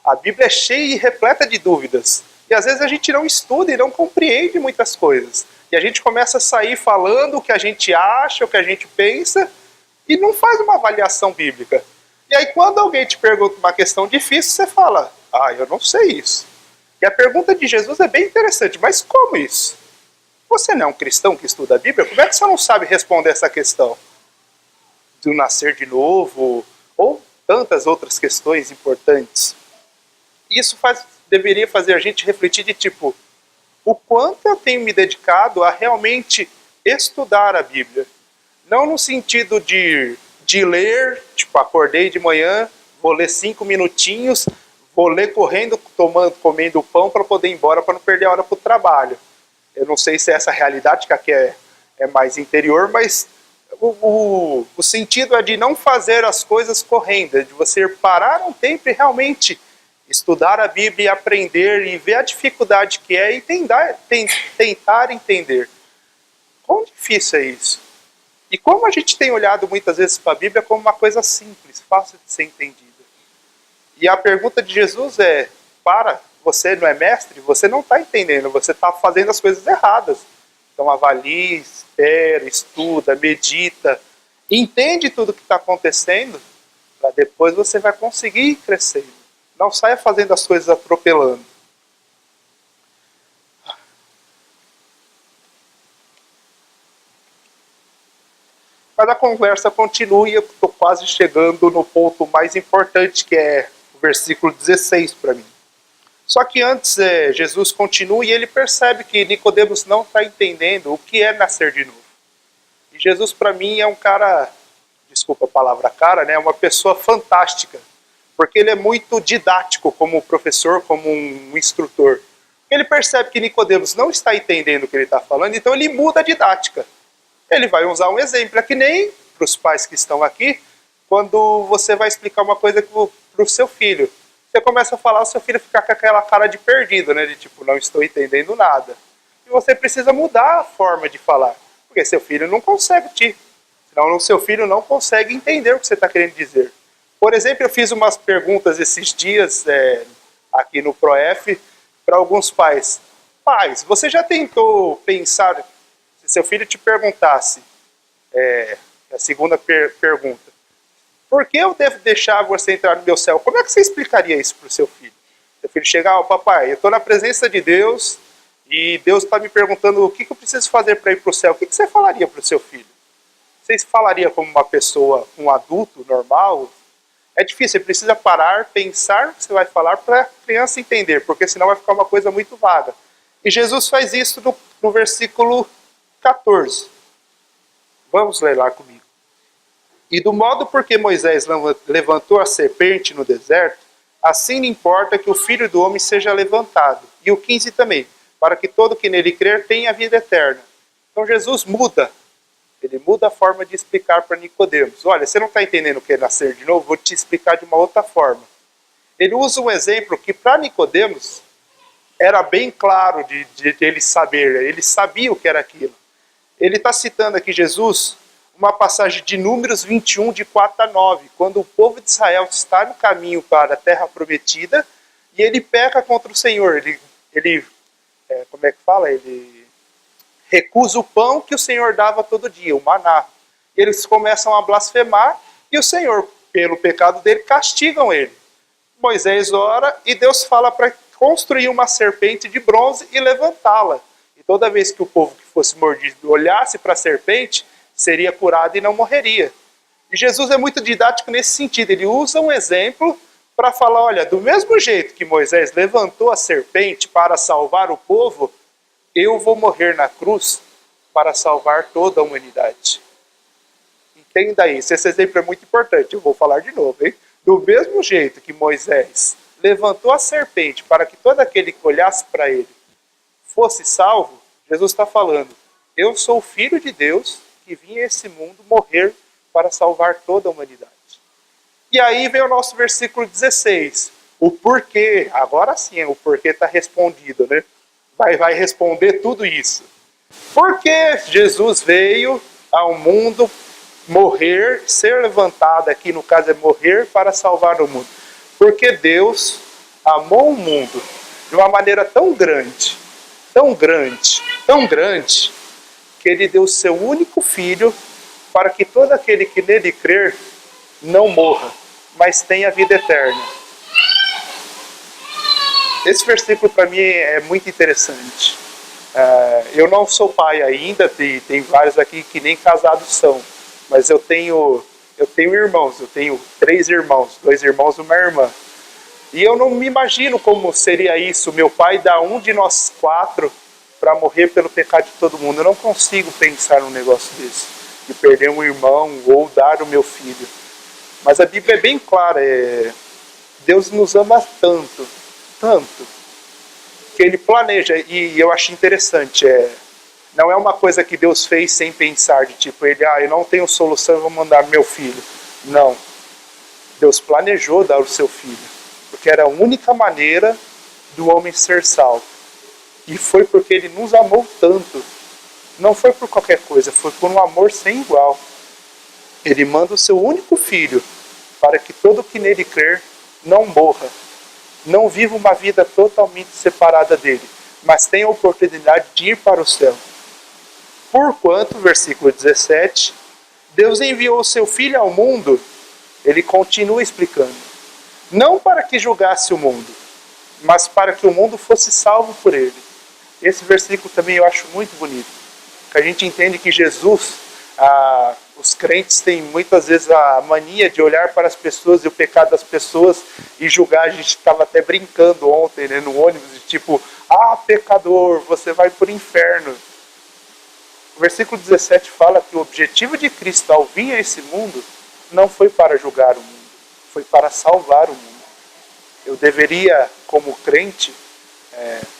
S6: a Bíblia é cheia e repleta de dúvidas. E às vezes a gente não estuda e não compreende muitas coisas. E a gente começa a sair falando o que a gente acha, o que a gente pensa, e não faz uma avaliação bíblica. E aí quando alguém te pergunta uma questão difícil, você fala, eu não sei isso. E a pergunta de Jesus é bem interessante, mas como isso? Você não é um cristão que estuda a Bíblia? Como é que você não sabe responder essa questão? Do nascer de novo, ou tantas outras questões importantes. Isso deveria fazer a gente refletir de o quanto eu tenho me dedicado a realmente estudar a Bíblia. Não no sentido de ler, acordei de manhã, vou ler 5 minutinhos, vou ler correndo, comendo pão para poder ir embora, para não perder a hora para o trabalho. Eu não sei se é essa a realidade, que aqui é mais interior, mas o sentido é de não fazer as coisas correndo, de você parar um tempo e realmente estudar a Bíblia e aprender e ver a dificuldade que é e tentar entender. Quão difícil é isso? E como a gente tem olhado muitas vezes para a Bíblia como uma coisa simples, fácil de ser entendida. E a pergunta de Jesus é, você não é mestre? Você não está entendendo, você está fazendo as coisas erradas. Então avalie, espera, estuda, medita, entende tudo o que está acontecendo, para depois você vai conseguir ir crescendo. Não saia fazendo as coisas atropelando. Mas a conversa continua e eu estou quase chegando no ponto mais importante, que é o versículo 16 para mim. Só que antes Jesus continua e ele percebe que Nicodemos não está entendendo o que é nascer de novo. E Jesus para mim é um cara, desculpa a palavra cara, né, uma pessoa fantástica. Porque ele é muito didático como professor, como um instrutor. Ele percebe que Nicodemos não está entendendo o que ele está falando, então ele muda a didática. Ele vai usar um exemplo, é que nem para os pais que estão aqui, quando você vai explicar uma coisa para o seu filho. Você começa a falar, o seu filho fica com aquela cara de perdido, né? De tipo, não estou entendendo nada. E você precisa mudar a forma de falar, porque seu filho não consegue senão o seu filho não consegue entender o que você está querendo dizer. Por exemplo, eu fiz umas perguntas esses dias aqui no ProF para alguns pais. Pais, você já tentou pensar, se seu filho te perguntasse, a segunda pergunta, por que eu devo deixar você entrar no meu céu? Como é que você explicaria isso para o seu filho? Seu filho chega, papai, eu estou na presença de Deus e Deus está me perguntando o que eu preciso fazer para ir para o céu. O que você falaria para o seu filho? Você falaria como uma pessoa, um adulto normal? É difícil, você precisa parar, pensar o que você vai falar para a criança entender, porque senão vai ficar uma coisa muito vaga. E Jesus faz isso no versículo 14. Vamos ler lá comigo. E do modo por que Moisés levantou a serpente no deserto, assim não importa que o Filho do Homem seja levantado. E o 15 também, para que todo que nele crer tenha a vida eterna. Então Jesus muda. Ele muda a forma de explicar para Nicodemos. Olha, você não está entendendo o que é nascer de novo? Vou te explicar de uma outra forma. Ele usa um exemplo que para Nicodemos era bem claro de ele saber. Ele sabia o que era aquilo. Ele está citando aqui Jesus, uma passagem de Números 21, de 4 a 9, quando o povo de Israel está no caminho para a terra prometida e ele peca contra o Senhor. Ele como é que fala? Ele recusa o pão que o Senhor dava todo dia, o maná. E eles começam a blasfemar e o Senhor, pelo pecado dele, castigam ele. Moisés ora e Deus fala para construir uma serpente de bronze e levantá-la. E toda vez que o povo que fosse mordido olhasse para a serpente, seria curado e não morreria. E Jesus é muito didático nesse sentido. Ele usa um exemplo para falar, olha, do mesmo jeito que Moisés levantou a serpente para salvar o povo, eu vou morrer na cruz para salvar toda a humanidade. Entenda isso, esse exemplo é muito importante, eu vou falar de novo, hein? Do mesmo jeito que Moisés levantou a serpente para que todo aquele que olhasse para ele fosse salvo, Jesus está falando, eu sou o Filho de Deus que vim a esse mundo morrer para salvar toda a humanidade. E aí vem o nosso versículo 16, o porquê, agora sim, o porquê está respondido, né? Vai responder tudo isso. Por que Jesus veio ao mundo morrer, ser levantado, aqui no caso é morrer para salvar o mundo? Porque Deus amou o mundo de uma maneira tão grande, tão grande, tão grande, que Ele deu o seu único Filho para que todo aquele que nele crer não morra, mas tenha vida eterna. Esse versículo para mim é muito interessante. Eu não sou pai ainda, tem vários aqui que nem casados são, mas eu tenho irmãos, eu tenho 3 irmãos, 2 irmãos e uma irmã. E eu não me imagino como seria isso, meu pai dar um de nós 4 para morrer pelo pecado de todo mundo. Eu não consigo pensar num negócio desse, de perder um irmão ou dar o meu filho. Mas a Bíblia é bem clara, Deus nos ama tanto, tanto, que Ele planeja, e eu acho interessante, não é uma coisa que Deus fez sem pensar, de tipo, eu não tenho solução, eu vou mandar meu filho. Não. Deus planejou dar o seu filho, porque era a única maneira do homem ser salvo. E foi porque Ele nos amou tanto. Não foi por qualquer coisa, foi por um amor sem igual. Ele manda o seu único filho para que todo que nele crer não morra, não viva uma vida totalmente separada dele, mas tenha a oportunidade de ir para o céu. Porquanto, versículo 17, Deus enviou o seu Filho ao mundo, ele continua explicando, não para que julgasse o mundo, mas para que o mundo fosse salvo por ele. Esse versículo também eu acho muito bonito, que a gente entende que Jesus, os crentes têm muitas vezes a mania de olhar para as pessoas e o pecado das pessoas e julgar. A gente estava até brincando ontem, né, no ônibus, de tipo, pecador, você vai para o inferno. O versículo 17 fala que o objetivo de Cristo ao vir a esse mundo não foi para julgar o mundo, foi para salvar o mundo. Eu deveria, como crente,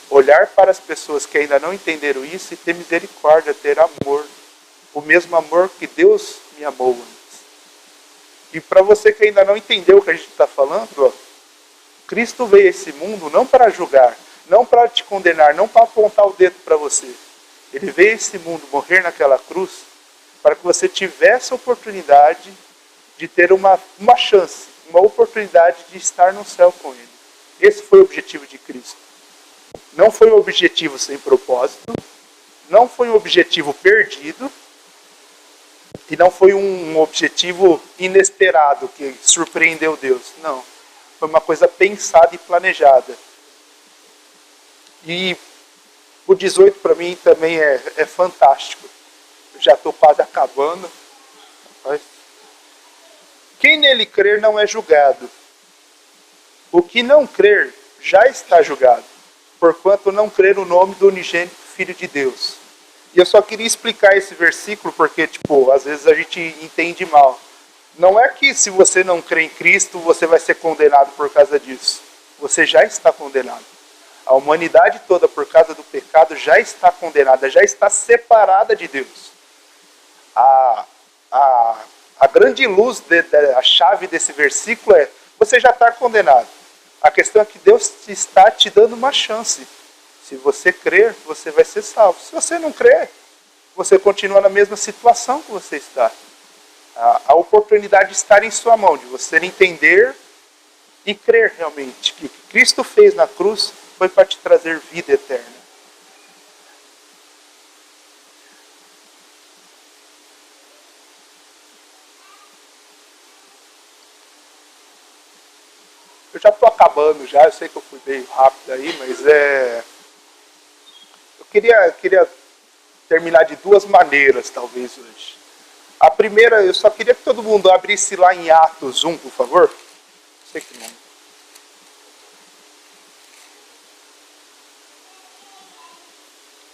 S6: olhar para as pessoas que ainda não entenderam isso e ter misericórdia, ter amor. O mesmo amor que Deus me me amou antes. E para você que ainda não entendeu o que a gente está falando, ó, Cristo veio a esse mundo não para julgar, não para te condenar, não para apontar o dedo para você. Ele veio a esse mundo morrer naquela cruz para que você tivesse a oportunidade de ter uma chance, uma oportunidade de estar no céu com Ele. Esse foi o objetivo de Cristo. Não foi um objetivo sem propósito, não foi um objetivo perdido, e não foi um objetivo inesperado que surpreendeu Deus. Não. Foi uma coisa pensada e planejada. E o 18 para mim também é fantástico. Eu já estou quase acabando. Quem nele crer não é julgado. O que não crer já está julgado, porquanto não crer no nome do unigênito Filho de Deus. E eu só queria explicar esse versículo porque, às vezes a gente entende mal. Não é que se você não crê em Cristo, você vai ser condenado por causa disso. Você já está condenado. A humanidade toda, por causa do pecado, já está condenada, já está separada de Deus. A grande luz, a chave desse versículo é: você já está condenado. A questão é que Deus está te dando uma chance. Se você crer, você vai ser salvo. Se você não crer, você continua na mesma situação que você está. A oportunidade de estar em sua mão, de você entender e crer realmente que o que Cristo fez na cruz foi para te trazer vida eterna. Eu já estou acabando já, eu sei que eu fui meio rápido aí, mas eu queria terminar de duas maneiras, talvez, hoje. A primeira, eu só queria que todo mundo abrisse lá em Atos 1, por favor. Sei que não.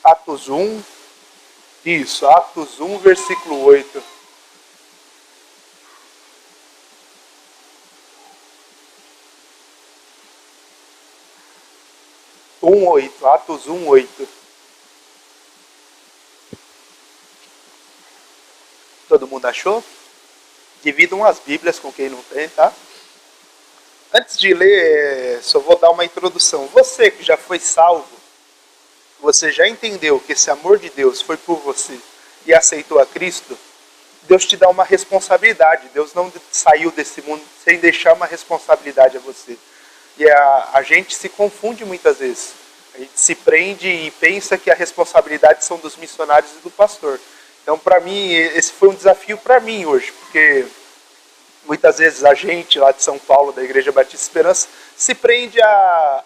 S6: Atos 1. Isso, Atos 1, versículo 8. Atos 1:8. Todo mundo achou? Dividam as Bíblias com quem não tem, tá? Antes de ler, só vou dar uma introdução. Você que já foi salvo, você já entendeu que esse amor de Deus foi por você e aceitou a Cristo, Deus te dá uma responsabilidade. Deus não saiu desse mundo sem deixar uma responsabilidade a você. E a gente se confunde muitas vezes. A gente se prende e pensa que a responsabilidade são dos missionários e do pastor. Então, para mim, esse foi um desafio para mim hoje, porque muitas vezes a gente lá de São Paulo, da Igreja Batista Esperança, se prende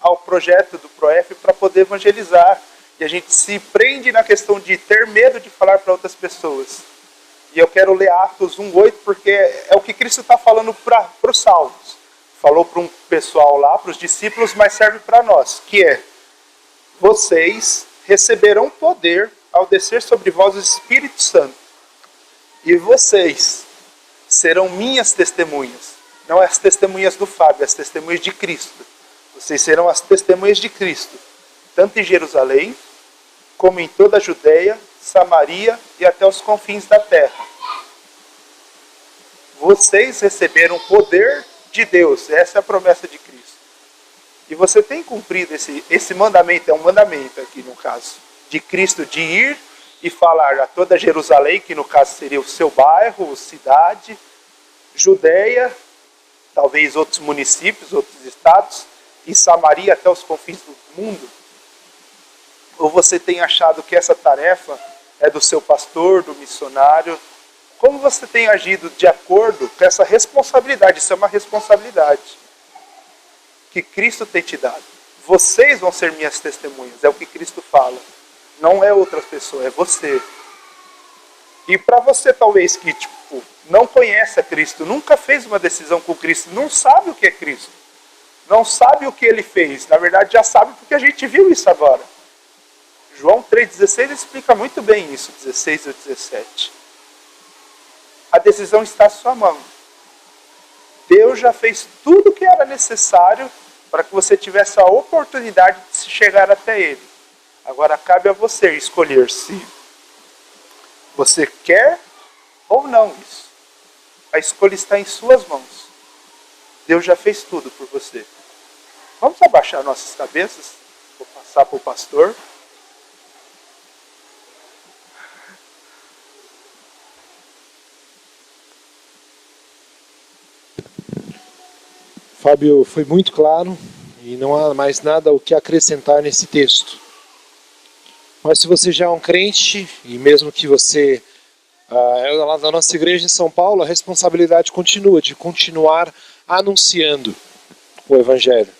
S6: ao projeto do ProF para poder evangelizar. E a gente se prende na questão de ter medo de falar para outras pessoas. E eu quero ler Atos 1:8, porque é o que Cristo está falando para os salvos. Falou para um pessoal lá, para os discípulos, mas serve para nós, que é: vocês receberão poder ao descer sobre vós o Espírito Santo. E vocês serão minhas testemunhas. Não as testemunhas do Fábio, as testemunhas de Cristo. Vocês serão as testemunhas de Cristo, tanto em Jerusalém, como em toda a Judeia, Samaria e até os confins da terra. Vocês receberam poder de Deus. Essa é a promessa de Cristo. E você tem cumprido esse mandamento, é um mandamento aqui no caso, de Cristo, de ir e falar a toda Jerusalém, que no caso seria o seu bairro, cidade, Judeia, talvez outros municípios, outros estados, e Samaria até os confins do mundo. Ou você tem achado que essa tarefa é do seu pastor, do missionário? Como você tem agido de acordo com essa responsabilidade? Isso é uma responsabilidade que Cristo tem te dado. Vocês vão ser minhas testemunhas, é o que Cristo fala. Não é outra pessoa, é você. E para você talvez que não conhece a Cristo, nunca fez uma decisão com Cristo, não sabe o que é Cristo, não sabe o que Ele fez, na verdade já sabe porque a gente viu isso agora. João 3,16 explica muito bem isso, 16 e 17. A decisão está à sua mão. Deus já fez tudo o que era necessário para que você tivesse a oportunidade de se chegar até Ele. Agora cabe a você escolher se você quer ou não isso. A escolha está em suas mãos. Deus já fez tudo por você. Vamos abaixar nossas cabeças? Vou passar para o pastor.
S1: Fábio, foi muito claro e não há mais nada o que acrescentar nesse texto. Mas se você já é um crente, e mesmo que você é lá da nossa igreja em São Paulo, a responsabilidade continua de continuar anunciando o Evangelho.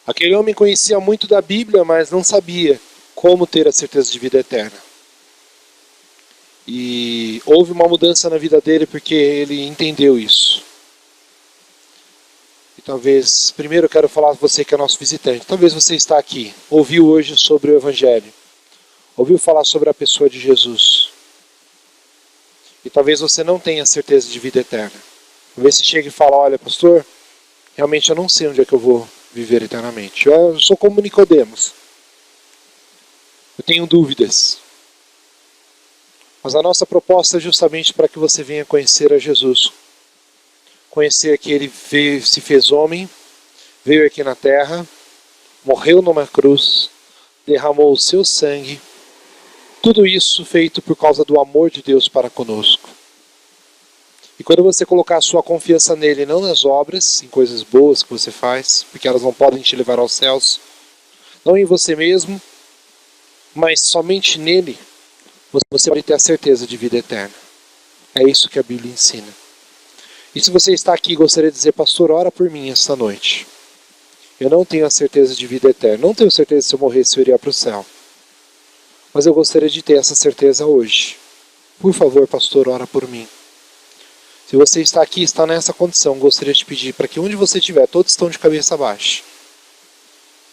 S1: Aquele homem conhecia muito da Bíblia, mas não sabia como ter a certeza de vida eterna. E houve uma mudança na vida dele porque ele entendeu isso. E talvez, primeiro eu quero falar com você que é nosso visitante. Talvez você está aqui, ouviu hoje sobre o Evangelho. Ouviu falar sobre a pessoa de Jesus. E talvez você não tenha certeza de vida eterna. Talvez você chegue e fale, olha pastor, realmente eu não sei onde é que eu vou viver eternamente. Eu sou como Nicodemos. Eu tenho dúvidas. Mas a nossa proposta é justamente para que você venha conhecer a Jesus. Conhecer que Ele veio, se fez homem, veio aqui na terra, morreu numa cruz, derramou o seu sangue, tudo isso feito por causa do amor de Deus para conosco. E quando você colocar a sua confiança nele, não nas obras, em coisas boas que você faz, porque elas não podem te levar aos céus, não em você mesmo, mas somente nele, você vai ter a certeza de vida eterna. É isso que a Bíblia ensina. E se você está aqui e gostaria de dizer, pastor, ora por mim esta noite. Eu não tenho a certeza de vida eterna. Não tenho certeza se eu morresse eu iria para o céu. Mas eu gostaria de ter essa certeza hoje. Por favor, pastor, ora por mim. Se você está aqui e está nessa condição, gostaria de pedir para que onde você estiver, todos estão de cabeça baixa,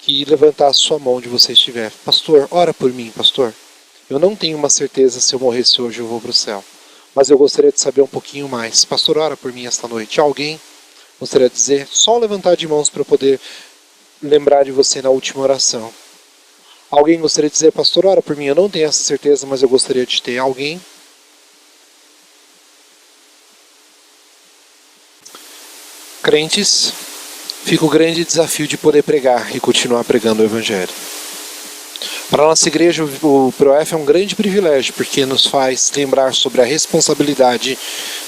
S1: que levantasse sua mão onde você estiver. Pastor, ora por mim, pastor. Eu não tenho uma certeza se eu morresse hoje eu vou para o céu. Mas eu gostaria de saber um pouquinho mais. Pastor, ora por mim esta noite. Alguém gostaria de dizer? Só levantar de mãos para eu poder lembrar de você na última oração. Alguém gostaria de dizer, pastor, ora por mim. Eu não tenho essa certeza, mas eu gostaria de ter. Alguém? Crentes, fica o grande desafio de poder pregar e continuar pregando o Evangelho. Para a nossa igreja, o ProF é um grande privilégio, porque nos faz lembrar sobre a responsabilidade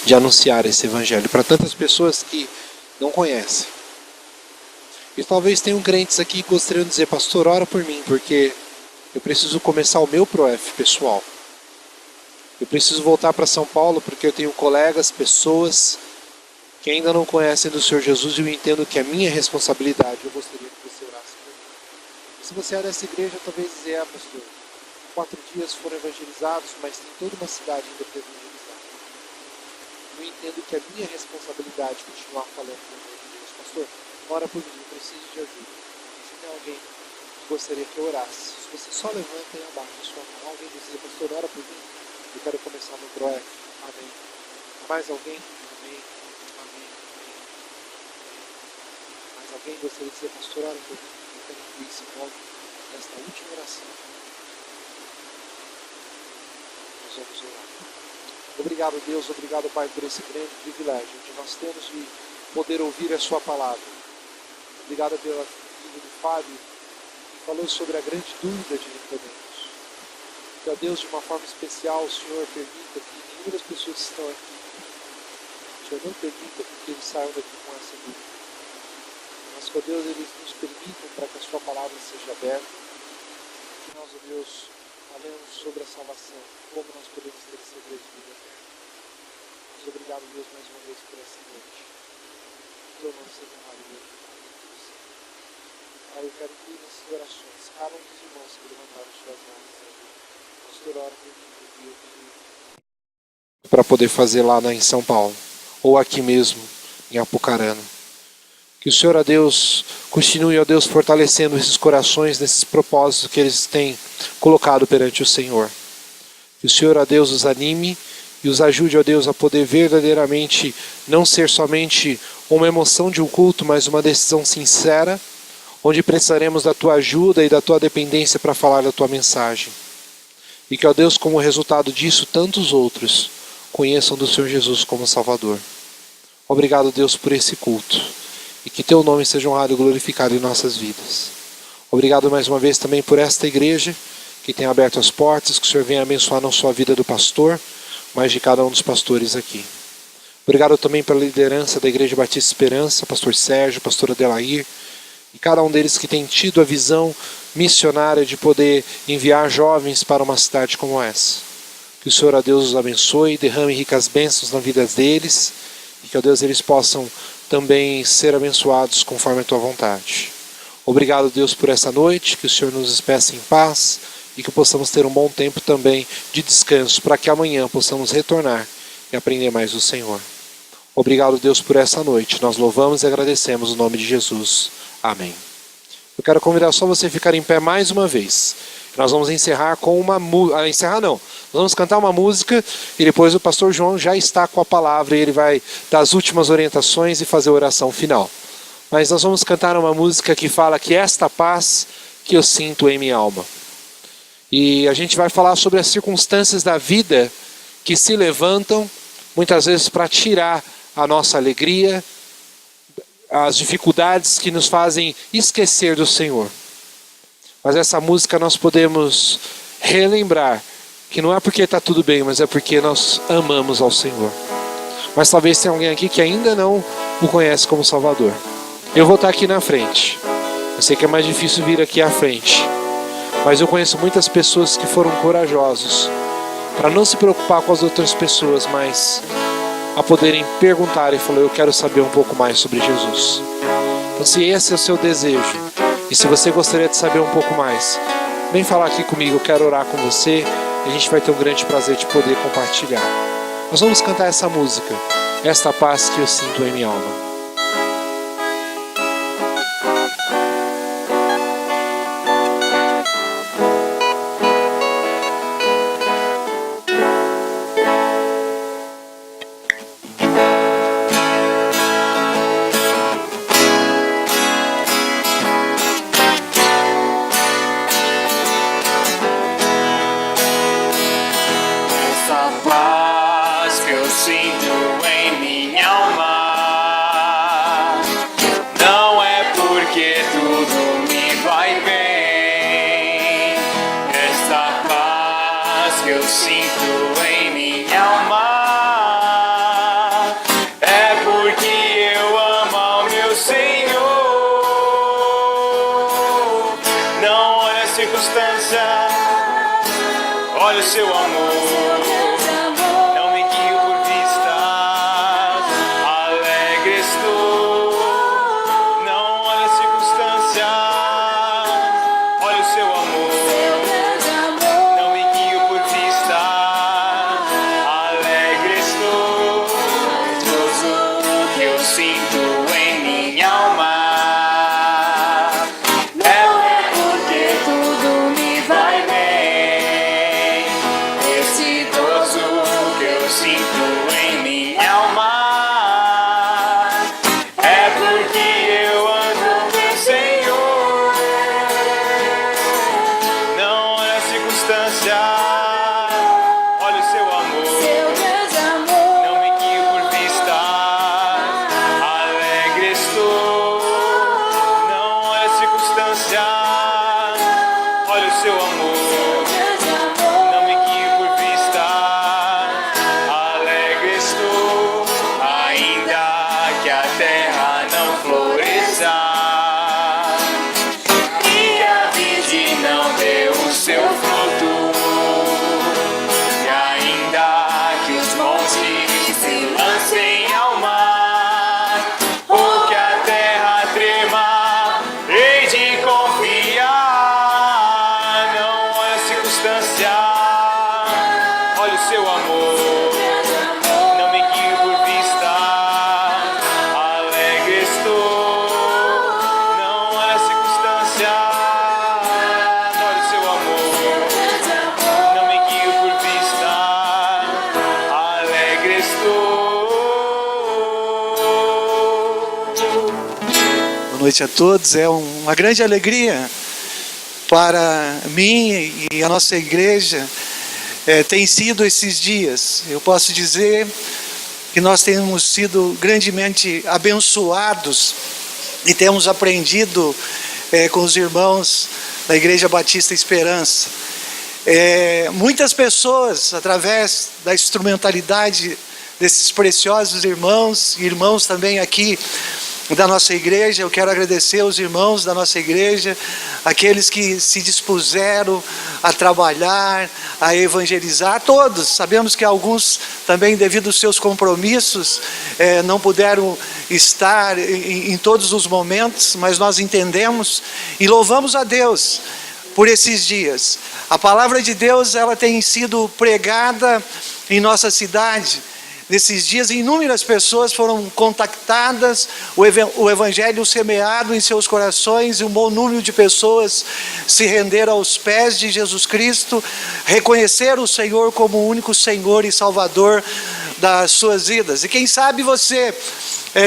S1: de anunciar esse Evangelho para tantas pessoas que não conhecem. E talvez tenham crentes aqui que gostariam de dizer, pastor, ora por mim, porque eu preciso começar o meu ProF pessoal. Eu preciso voltar para São Paulo, porque eu tenho colegas, pessoas que ainda não conhecem do Senhor Jesus, e eu entendo que é minha responsabilidade. Eu gostaria que você orasse por mim. Se você é dessa igreja, talvez dizer, pastor, 4 dias foram evangelizados, mas tem toda uma cidade ainda para evangelizar. Eu entendo que é minha responsabilidade continuar falando do amor de Deus. Pastor, ora por mim, eu preciso de ajuda. Se tem alguém que gostaria que eu orasse, se você só levanta e abaixa a sua mão, alguém diz, pastor, ora por mim, eu quero começar no ProF. Amém. Mais alguém? Amém. Amém. Mais alguém gostaria de dizer, pastor, ora por mim. Eu quero que esse modo nesta última oração. Nós vamos orar. Obrigado, Deus, obrigado, Pai, por esse grande privilégio de nós termos de poder ouvir a Sua palavra. Obrigado pela vida do Fábio, que falou sobre a grande dúvida de Nicodemos. Que, ó Deus, de uma forma especial, o Senhor permita que nenhuma das pessoas que estão aqui, o Senhor não permita que eles saiam daqui com essa dúvida. Mas que, ó Deus, eles nos permitam para que a Sua palavra seja aberta, que nós, ó Deus, falemos sobre a salvação, como nós podemos ter esse segredo de vida eterna. Mas obrigado, Deus, mais uma vez por essa noite. Teu nome seja honrado, Deus. Pai, eu quero que nessas orações, cada um dos irmãos que levantaram suas mãos, pastor, ora por mim, para poder fazer lá em São Paulo, ou aqui mesmo, em Apucarana. Que o Senhor, ó Deus, continue, ó Deus, fortalecendo esses corações, nesses propósitos que eles têm colocado perante o Senhor. Que o Senhor, ó Deus, os anime e os ajude, ó Deus, a poder verdadeiramente não ser somente uma emoção de um culto, mas uma decisão sincera, onde precisaremos da Tua ajuda e da Tua dependência para falar da Tua mensagem. E que, ó Deus, como resultado disso, tantos outros conheçam do Senhor Jesus como Salvador. Obrigado, Deus, por esse culto. E que Teu nome seja honrado e glorificado em nossas vidas. Obrigado mais uma vez também por esta igreja que tem aberto as portas, que o Senhor venha abençoar não só a vida do pastor, mas de cada um dos pastores aqui. Obrigado também pela liderança da Igreja Batista Esperança, pastor Sérgio, pastor Adelair, e cada um deles que tem tido a visão missionária de poder enviar jovens para uma cidade como essa. Que o Senhor, a Deus, os abençoe, derrame ricas bênçãos na vida deles, e que, ó Deus, eles possam também ser abençoados conforme a Tua vontade. Obrigado, Deus, por essa noite, que o Senhor nos despeça em paz, e que possamos ter um bom tempo também de descanso, para que amanhã possamos retornar e aprender mais do Senhor. Obrigado, Deus, por essa noite. Nós louvamos e agradecemos o nome de Jesus. Amém. Eu quero convidar só você a ficar em pé mais uma vez. Nós vamos encerrar com uma música. Nós vamos cantar uma música e depois o pastor João já está com a palavra e ele vai dar as últimas orientações e fazer a oração final. Mas nós vamos cantar uma música que fala que esta paz que eu sinto em minha alma. E a gente vai falar sobre as circunstâncias da vida que se levantam muitas vezes para tirar a nossa alegria, as dificuldades que nos fazem esquecer do Senhor. Mas essa música nós podemos relembrar que não é porque está tudo bem, mas é porque nós amamos ao Senhor. Mas talvez tenha alguém aqui que ainda não o conhece como Salvador. Eu vou estar aqui na frente. Eu sei que é mais difícil vir aqui à frente, mas eu conheço muitas pessoas que foram corajosos para não se preocupar com as outras pessoas, mas a poderem perguntar e falar: eu quero saber um pouco mais sobre Jesus. Então, se esse é o seu desejo e se você gostaria de saber um pouco mais, vem falar aqui comigo, eu quero orar com você e a gente vai ter um grande prazer de poder compartilhar. Nós vamos cantar essa música, esta paz que eu sinto em minha alma.
S4: Olha o seu amor, não me guio por vistas, alegre estou. Não olha a circunstância, olha o seu amor, não me guio por vistas, alegre estou. Tudo que eu sinto em minha alma.
S7: Boa noite a todos, é uma grande alegria para mim e a nossa igreja tem sido esses dias. Eu posso dizer que nós temos sido grandemente abençoados e temos aprendido com os irmãos da Igreja Batista Esperança. Muitas pessoas, através da instrumentalidade desses preciosos irmãos, e irmãos também aqui da nossa igreja, eu quero agradecer aos irmãos da nossa igreja, aqueles que se dispuseram a trabalhar, a evangelizar, todos. Sabemos que alguns também, devido aos seus compromissos, não puderam estar em todos os momentos, mas nós entendemos e louvamos a Deus por esses dias. A palavra de Deus, ela tem sido pregada em nossa cidade. Nesses dias, inúmeras pessoas foram contactadas, o Evangelho semeado em seus corações, e um bom número de pessoas se renderam aos pés de Jesus Cristo, reconheceram o Senhor como o único Senhor e Salvador das suas vidas. E quem sabe você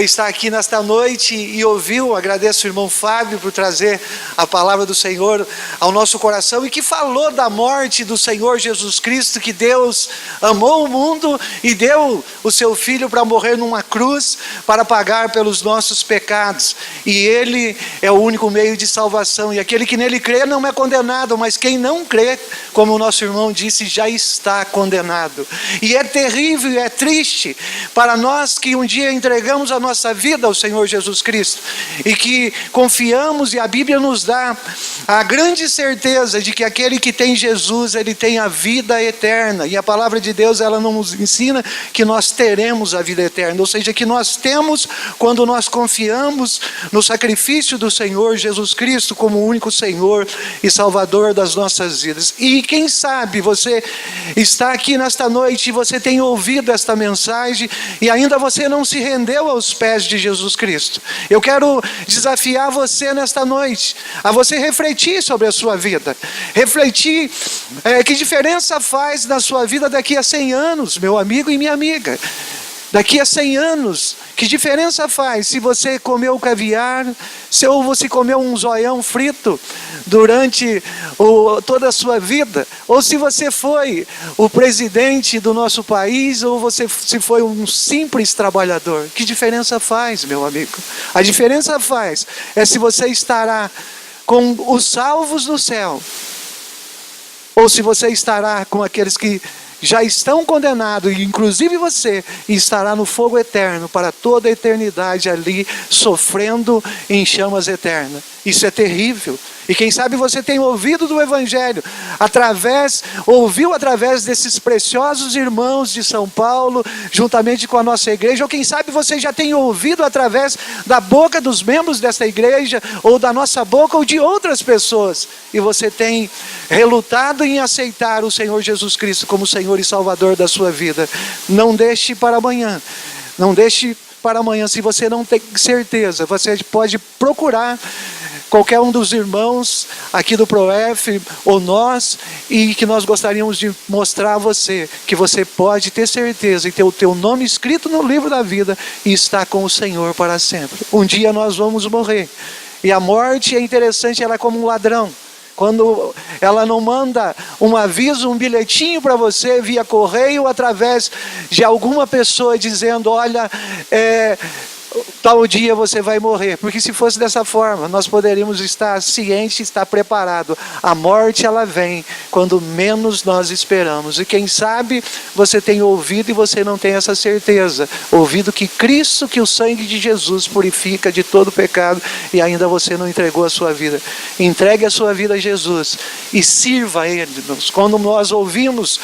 S7: está aqui nesta noite e ouviu, agradeço ao irmão Fábio por trazer a palavra do Senhor ao nosso coração, e que falou da morte do Senhor Jesus Cristo, que Deus amou o mundo e deu o seu Filho para morrer numa cruz, para pagar pelos nossos pecados, e Ele é o único meio de salvação, e aquele que nele crê não é condenado, mas quem não crê, como o nosso irmão disse, já está condenado. E é terrível e é triste para nós que um dia entregamos a nossa vida ao Senhor Jesus Cristo e que confiamos, e a Bíblia nos dá a grande certeza de que aquele que tem Jesus, ele tem a vida eterna, e a palavra de Deus, ela nos ensina que nós teremos a vida eterna, ou seja, que nós temos quando nós confiamos no sacrifício do Senhor Jesus Cristo como o único Senhor e Salvador das nossas vidas. E quem sabe você está aqui nesta noite e você tem ouvido esta mensagem e ainda você não se rendeu aos pés de Jesus Cristo. Eu quero desafiar você nesta noite a você refletir sobre a sua vida, refletir que diferença faz na sua vida daqui a 100 anos, meu amigo e minha amiga. Daqui a 100 anos, que diferença faz se você comeu caviar, se você comeu um zoião frito durante toda a sua vida, ou se você foi o presidente do nosso país, ou se foi um simples trabalhador. Que diferença faz, meu amigo? A diferença faz se você estará com os salvos no céu, ou se você estará com aqueles que já estão condenados, e inclusive você, e estará no fogo eterno para toda a eternidade ali, sofrendo em chamas eternas. Isso é terrível. E quem sabe você tem ouvido do Evangelho, ouviu através desses preciosos irmãos de São Paulo, juntamente com a nossa igreja, ou quem sabe você já tem ouvido através da boca dos membros desta igreja, ou da nossa boca, ou de outras pessoas, e você tem relutado em aceitar o Senhor Jesus Cristo como Senhor e Salvador da sua vida. Não deixe para amanhã, não deixe para amanhã. Se você não tem certeza, você pode procurar qualquer um dos irmãos aqui do ProF, ou nós, e que nós gostaríamos de mostrar a você que você pode ter certeza e ter o teu nome escrito no livro da vida e estar com o Senhor para sempre. Um dia nós vamos morrer, e a morte é interessante, ela é como um ladrão. Quando ela não manda um aviso, um bilhetinho para você via correio, através de alguma pessoa dizendo, olha, tal dia você vai morrer. Porque se fosse dessa forma, nós poderíamos estar cientes, estar preparados. A morte, ela vem quando menos nós esperamos. E quem sabe você tem ouvido e você não tem essa certeza. Ouvido que Cristo, que o sangue de Jesus purifica de todo pecado, e ainda você não entregou a sua vida. Entregue a sua vida a Jesus e sirva a Ele. Quando nós ouvimos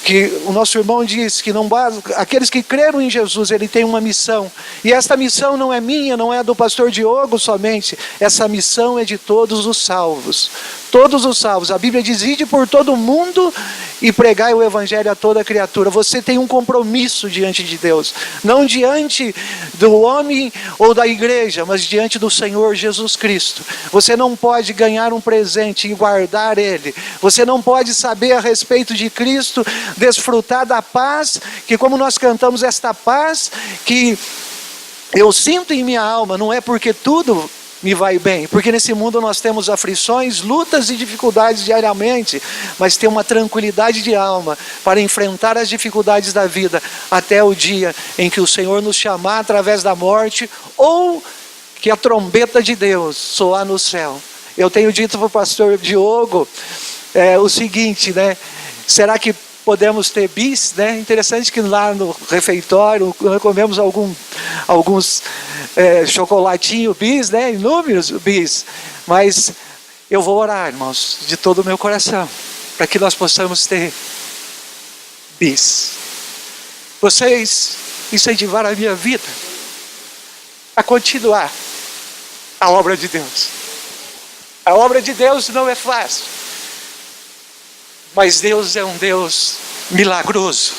S7: que o nosso irmão diz que não basta, aqueles que creram em Jesus, ele tem uma missão, e esta missão não é minha, não é do pastor Diogo somente, essa missão é de todos os salvos. Todos os salvos. A Bíblia diz, ide por todo o mundo e pregai o Evangelho a toda criatura. Você tem um compromisso diante de Deus, não diante do homem ou da igreja, mas diante do Senhor Jesus Cristo. Você não pode ganhar um presente e guardar ele. Você não pode saber a respeito de Cristo, desfrutar da paz, que como nós cantamos, esta paz que eu sinto em minha alma, não é porque tudo me vai bem, porque nesse mundo nós temos aflições, lutas e dificuldades diariamente, mas tem uma tranquilidade de alma para enfrentar as dificuldades da vida até o dia em que o Senhor nos chamar através da morte, ou que a trombeta de Deus soar no céu. Eu tenho dito para o pastor Diogo o seguinte, né? Será que podemos ter bis, né? Interessante que lá no refeitório nós comemos alguns chocolatinho bis, né? Inúmeros bis. Mas eu vou orar, irmãos, de todo o meu coração, para que nós possamos ter bis. Vocês incentivaram a minha vida a continuar a obra de Deus. A obra de Deus não é fácil, mas Deus é um Deus milagroso.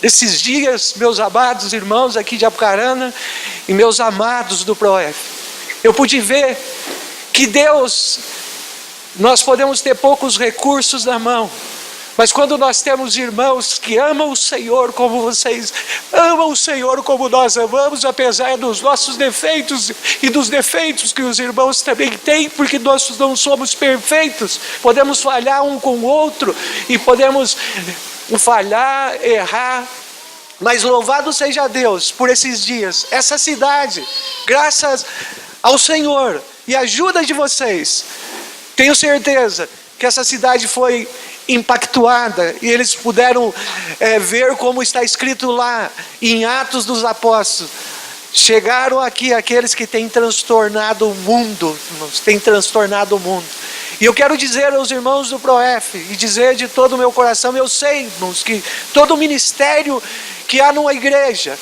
S7: Esses dias, meus amados irmãos aqui de Apucarana e meus amados do PROEF, eu pude ver que Deus, nós podemos ter poucos recursos na mão, mas quando nós temos irmãos que amam o Senhor como vocês amam o Senhor, como nós amamos, apesar dos nossos defeitos e dos defeitos que os irmãos também têm, porque nós não somos perfeitos, podemos falhar um com o outro e podemos falhar, errar, mas louvado seja Deus por esses dias, essa cidade, graças ao Senhor e a ajuda de vocês, tenho certeza que essa cidade foi impactuada, e eles puderam ver como está escrito lá em Atos dos Apóstolos. Chegaram aqui aqueles que têm transtornado o mundo, têm transtornado o mundo. E eu quero dizer aos irmãos do PROEF, e dizer de todo o meu coração, eu sei, irmãos, que todo o ministério que há numa igreja,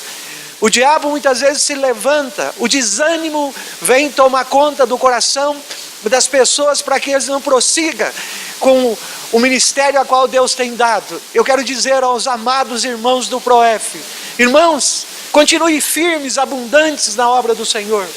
S7: o diabo muitas vezes se levanta, o desânimo vem tomar conta do coração das pessoas para que eles não prossigam com o ministério a qual Deus tem dado. Eu quero dizer aos amados irmãos do PROEF, irmãos, continue firmes, abundantes na obra do Senhor.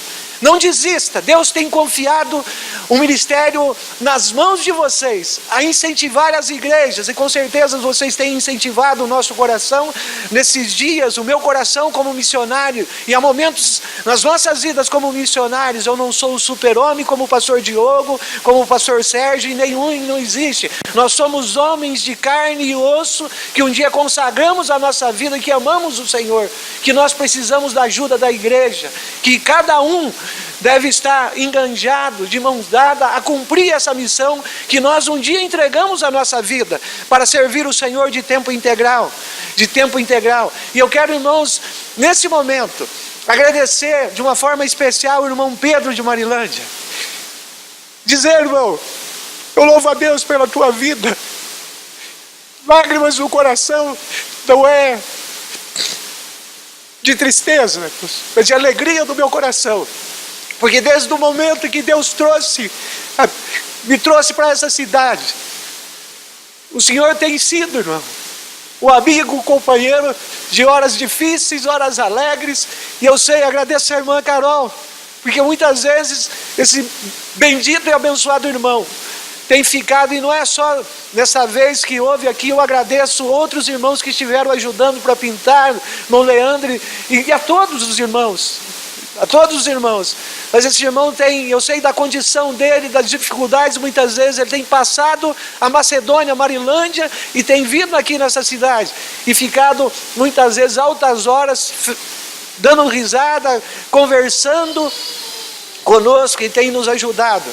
S7: Não desista, Deus tem confiado o ministério nas mãos de vocês, a incentivar as igrejas, e com certeza vocês têm incentivado o nosso coração nesses dias, o meu coração como missionário, e há momentos nas nossas vidas como missionários, eu não sou o super-homem como o pastor Diogo, como o pastor Sérgio, e nenhum não existe. Nós somos homens de carne e osso, que um dia consagramos a nossa vida, que amamos o Senhor, que nós precisamos da ajuda da igreja, que cada um deve estar enganjado, de mãos dadas, a cumprir essa missão que nós um dia entregamos a nossa vida para servir o Senhor de tempo integral, E eu quero, irmãos, nesse momento, agradecer de uma forma especial o irmão Pedro de Marilândia. Dizer, irmão, eu louvo a Deus pela tua vida. Lágrimas no coração não é de tristeza, mas de alegria do meu coração. Porque desde o momento que Deus me trouxe para essa cidade, o Senhor tem sido, irmão, o amigo, o companheiro de horas difíceis, horas alegres. E eu sei, agradeço a irmã Carol, porque muitas vezes esse bendito e abençoado irmão tem ficado, e não é só nessa vez que houve aqui, eu agradeço outros irmãos que estiveram ajudando para pintar, irmão Leandro, e a todos os irmãos, mas esse irmão tem, eu sei da condição dele, das dificuldades, muitas vezes ele tem passado a Macedônia, a Marilândia, e tem vindo aqui nessa cidade, e ficado muitas vezes altas horas, dando risada, conversando conosco, e tem nos ajudado,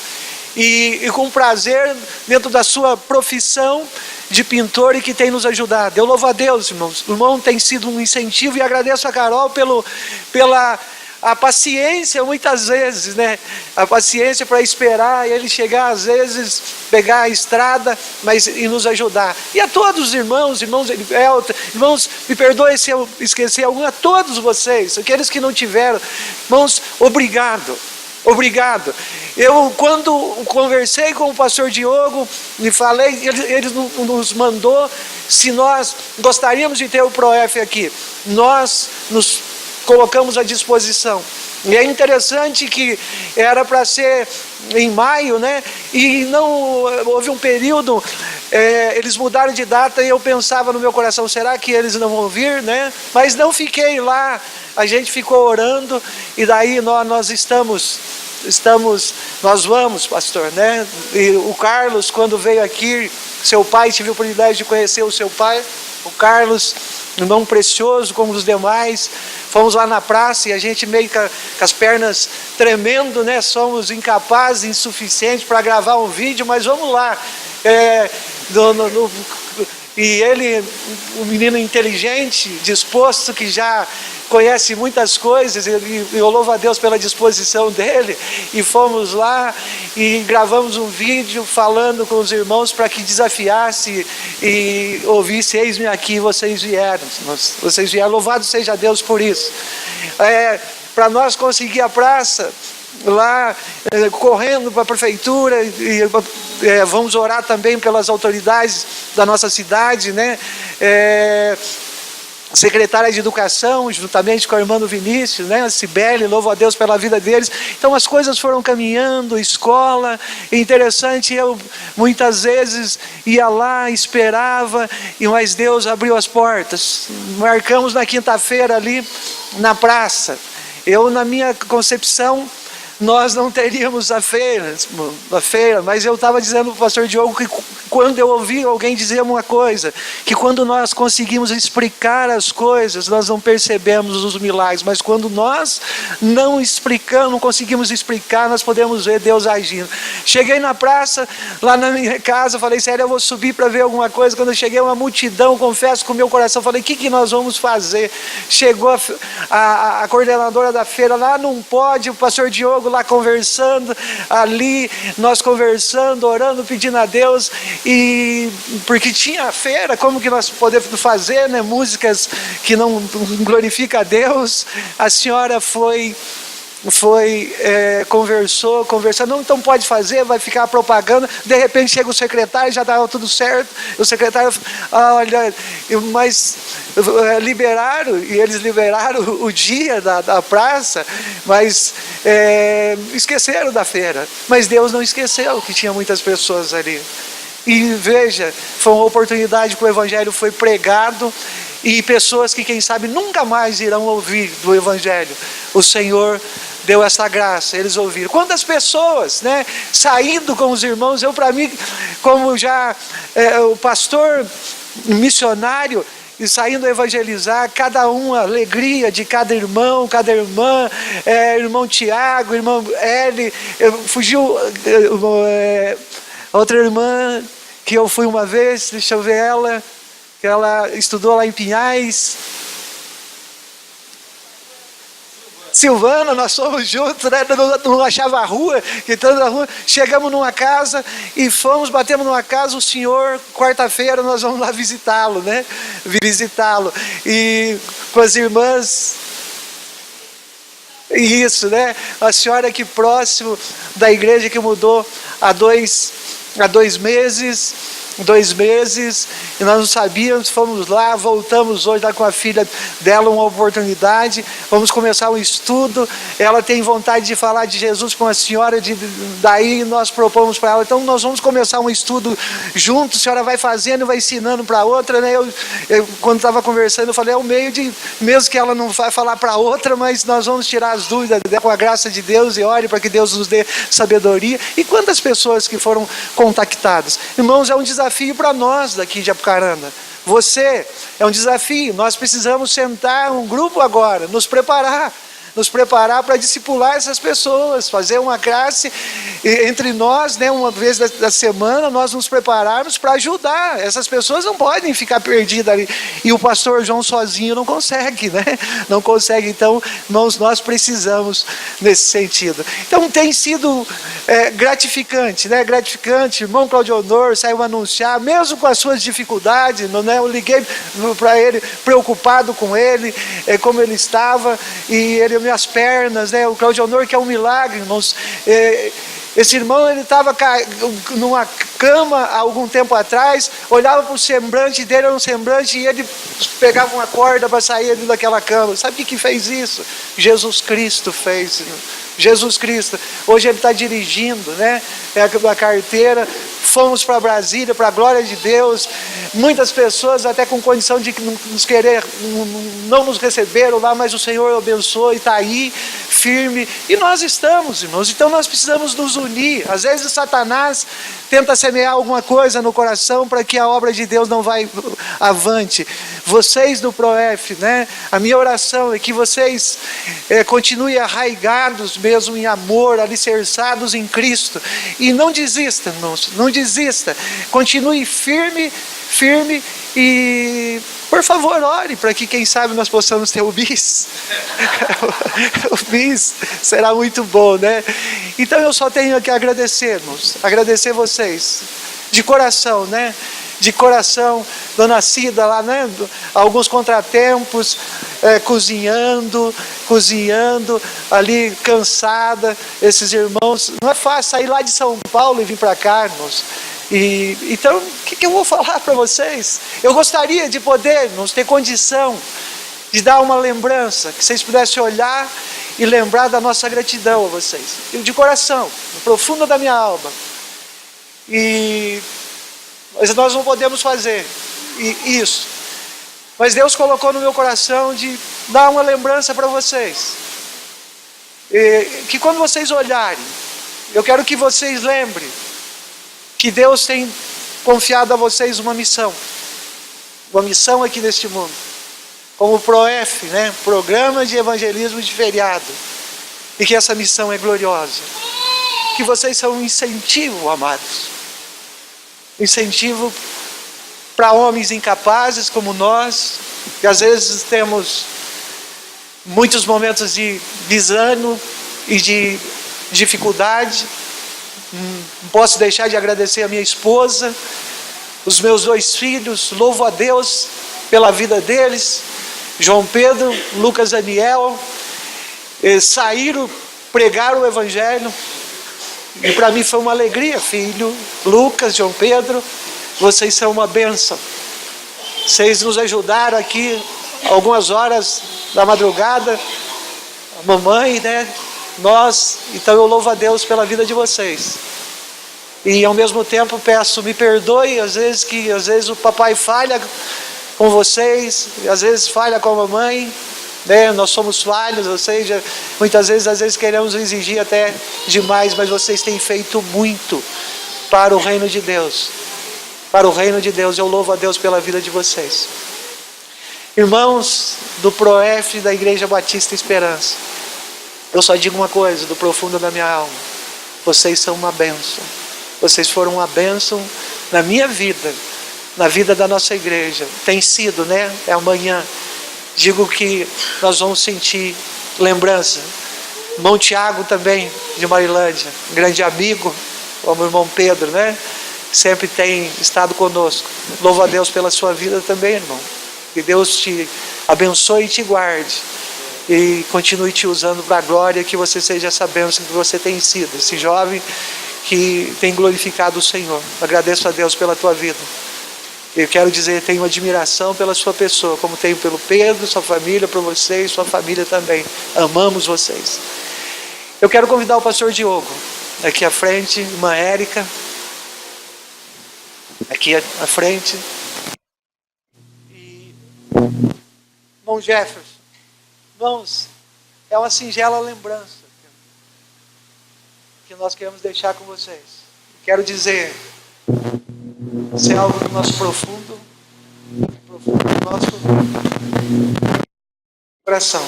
S7: e com prazer, dentro da sua profissão de pintor, e que tem nos ajudado. Eu louvo a Deus, irmãos, o irmão tem sido um incentivo, e agradeço a Carol pela a paciência, muitas vezes, né? A paciência para esperar ele chegar, às vezes, pegar a estrada, mas e nos ajudar. E a todos os irmãos Elivelto, irmãos, me perdoe se eu esqueci algum, a todos vocês, aqueles que não tiveram, irmãos, obrigado. Eu, quando conversei com o pastor Diogo, me falei, ele nos mandou, se nós gostaríamos de ter o PROEF aqui, nós nos colocamos à disposição. E é interessante que era para ser em maio, né? E não houve um período, eles mudaram de data, e eu pensava no meu coração, será que eles não vão vir, né? Mas não fiquei lá, a gente ficou orando, e daí nós estamos nós vamos, pastor, né? E o Carlos, quando veio aqui, seu pai, tive o privilégio de conhecer o seu pai, o Carlos, irmão precioso como os demais. Fomos lá na praça e a gente meio com as pernas tremendo, né? Somos incapazes, insuficientes para gravar um vídeo, mas vamos lá. E ele, um menino inteligente, disposto, que já conhece muitas coisas, e eu louvo a Deus pela disposição dele, e fomos lá e gravamos um vídeo falando com os irmãos para que desafiasse e ouvisse: eis-me aqui, vocês vieram, louvado seja Deus por isso. Para nós conseguir a praça, lá correndo para a prefeitura, e vamos orar também pelas autoridades da nossa cidade, né? Secretária de Educação, juntamente com a irmã do Vinícius, né, a Cibele, louvo a Deus pela vida deles. Então as coisas foram caminhando, escola, interessante, eu muitas vezes ia lá, esperava, mas Deus abriu as portas. Marcamos na quinta-feira ali na praça. Na minha concepção, nós não teríamos a feira, mas eu estava dizendo para o pastor Diogo que quando eu ouvi alguém dizer uma coisa, que quando nós conseguimos explicar as coisas, nós não percebemos os milagres, mas quando nós não explicamos, não conseguimos explicar, nós podemos ver Deus agindo. Cheguei na praça, lá na minha casa, falei: sério, eu vou subir para ver alguma coisa. Quando eu cheguei, uma multidão, confesso com o meu coração, falei: o que nós vamos fazer? Chegou a coordenadora da feira lá, não pode, o pastor Diogo lá conversando, ali nós conversando, orando, pedindo a Deus, e porque tinha a feira, como que nós podemos fazer, né? Músicas que não glorificam a Deus. A senhora conversou, não, então pode fazer, vai ficar propaganda. De repente chega o secretário, já estava tudo certo. O secretário, olha, mas liberaram, e eles liberaram o dia da praça, mas esqueceram da feira. Mas Deus não esqueceu que tinha muitas pessoas ali. E veja, foi uma oportunidade que o Evangelho foi pregado, e pessoas que, quem sabe, nunca mais irão ouvir do Evangelho. O Senhor deu essa graça, eles ouviram. Quantas pessoas, né, saindo com os irmãos, para mim, como já o pastor missionário, e saindo a evangelizar, cada um, a alegria de cada irmão, cada irmã, irmão Tiago, irmão Eli, fugiu outra irmã que eu fui uma vez, deixa eu ver ela, que ela estudou lá em Pinhais. Silvana, nós fomos juntos, né? Não achava a rua, chegamos numa casa e batemos numa casa. O senhor, quarta-feira, nós vamos lá visitá-lo, né? E com as irmãs, isso, né? A senhora aqui próximo da igreja, que mudou há 2 meses, e nós não sabíamos, fomos lá, voltamos hoje lá com a filha dela, uma oportunidade, vamos começar um estudo. Ela tem vontade de falar de Jesus para uma senhora, daí nós propomos para ela, então nós vamos começar um estudo juntos, a senhora vai fazendo e vai ensinando para outra, né? Eu quando estava conversando, eu falei, é o meio de, mesmo que ela não vai falar para outra, mas nós vamos tirar as dúvidas dela com a graça de Deus, e ore para que Deus nos dê sabedoria. E quantas pessoas que foram contactadas. Irmãos, é um desafio para nós daqui de Apucarana. Você, é um desafio. Nós precisamos sentar um grupo agora, nos preparar para discipular essas pessoas, fazer uma classe entre nós, né, uma vez da semana, nós nos prepararmos para ajudar. Essas pessoas não podem ficar perdidas ali, e o pastor João sozinho não consegue, né? Não consegue. Então, irmãos, nós precisamos nesse sentido. Então tem sido gratificante, né? Gratificante. Irmão Claudio Honor saiu a anunciar, mesmo com as suas dificuldades, né? Eu liguei para ele, preocupado com ele, como ele estava, e ele, minhas pernas, né? O Claudio Honor, que é um milagre, irmãos. Esse irmão, ele estava numa cama há algum tempo atrás, olhava para o semblante dele, era um semblante, e ele pegava uma corda para sair daquela cama. Sabe o que fez isso? Jesus Cristo fez. Jesus Cristo. Hoje ele está dirigindo, né? A carteira, fomos para Brasília, para a glória de Deus. Muitas pessoas até com condição de não nos receberam lá, mas o Senhor abençoou e está aí, firme. E nós estamos, irmãos, então nós precisamos nos unir. Às vezes Satanás tenta semear alguma coisa no coração para que a obra de Deus não vá avante. Vocês do ProF, né? A minha oração é que vocês continuem arraigados mesmo em amor, alicerçados em Cristo. E não desista, irmãos, não desista. Continue firme e, por favor, ore para que, quem sabe, nós possamos ter o bis. O bis será muito bom, né? Então eu só tenho que agradecer, irmãos, agradecer vocês, de coração, né? De coração, Dona Cida lá, né? Alguns contratempos, cozinhando, ali cansada, esses irmãos. Não é fácil sair lá de São Paulo e vir para cá, irmãos. Então, o que eu vou falar para vocês? Eu gostaria de poder, irmãos, ter condição de dar uma lembrança, que vocês pudessem olhar e lembrar da nossa gratidão a vocês. Eu, de coração, no profundo da minha alma. Mas nós não podemos fazer isso. Mas Deus colocou no meu coração de dar uma lembrança para vocês. Que quando vocês olharem, eu quero que vocês lembrem que Deus tem confiado a vocês uma missão aqui neste mundo, como o ProF, né? Programa de Evangelismo de Feriado, e que essa missão é gloriosa, que vocês são um incentivo, amados, incentivo para homens incapazes como nós, que às vezes temos muitos momentos de desânimo e de dificuldade. Não posso deixar de agradecer a minha esposa, os meus 2 filhos, louvo a Deus pela vida deles, João Pedro, Lucas Daniel, saíram, pregaram o Evangelho, e para mim foi uma alegria, filho, Lucas, João Pedro, vocês são uma bênção. Vocês nos ajudaram aqui algumas horas da madrugada, a mamãe, né? Nós, então eu louvo a Deus pela vida de vocês. E ao mesmo tempo peço, me perdoe, às vezes o papai falha com vocês, às vezes falha com a mamãe, né? Nós somos falhos, ou seja, muitas vezes, às vezes queremos exigir até demais, mas vocês têm feito muito para o reino de Deus. Para o reino de Deus, eu louvo a Deus pela vida de vocês. Irmãos do ProF da Igreja Batista Esperança, eu só digo uma coisa, do profundo da minha alma: vocês são uma bênção. Vocês foram uma bênção na minha vida, na vida da nossa igreja. Tem sido, né? É amanhã. Digo que nós vamos sentir lembrança. Irmão Tiago também, de Marilândia, um grande amigo, como o irmão Pedro, né? Sempre tem estado conosco. Louvo a Deus pela sua vida também, irmão. Que Deus te abençoe e te guarde. E continue te usando para a glória, que você seja essa bênção que você tem sido. Esse jovem que tem glorificado o Senhor. Agradeço a Deus pela tua vida. Eu quero dizer, tenho admiração pela sua pessoa, como tenho pelo Pedro, sua família, por você e sua família também. Amamos vocês. Eu quero convidar o pastor Diogo, aqui à frente, irmã Érica, aqui à frente. E irmão Jefferson. Irmãos, é uma singela lembrança que nós queremos deixar com vocês. Quero dizer, isso é algo do nosso profundo do nosso coração.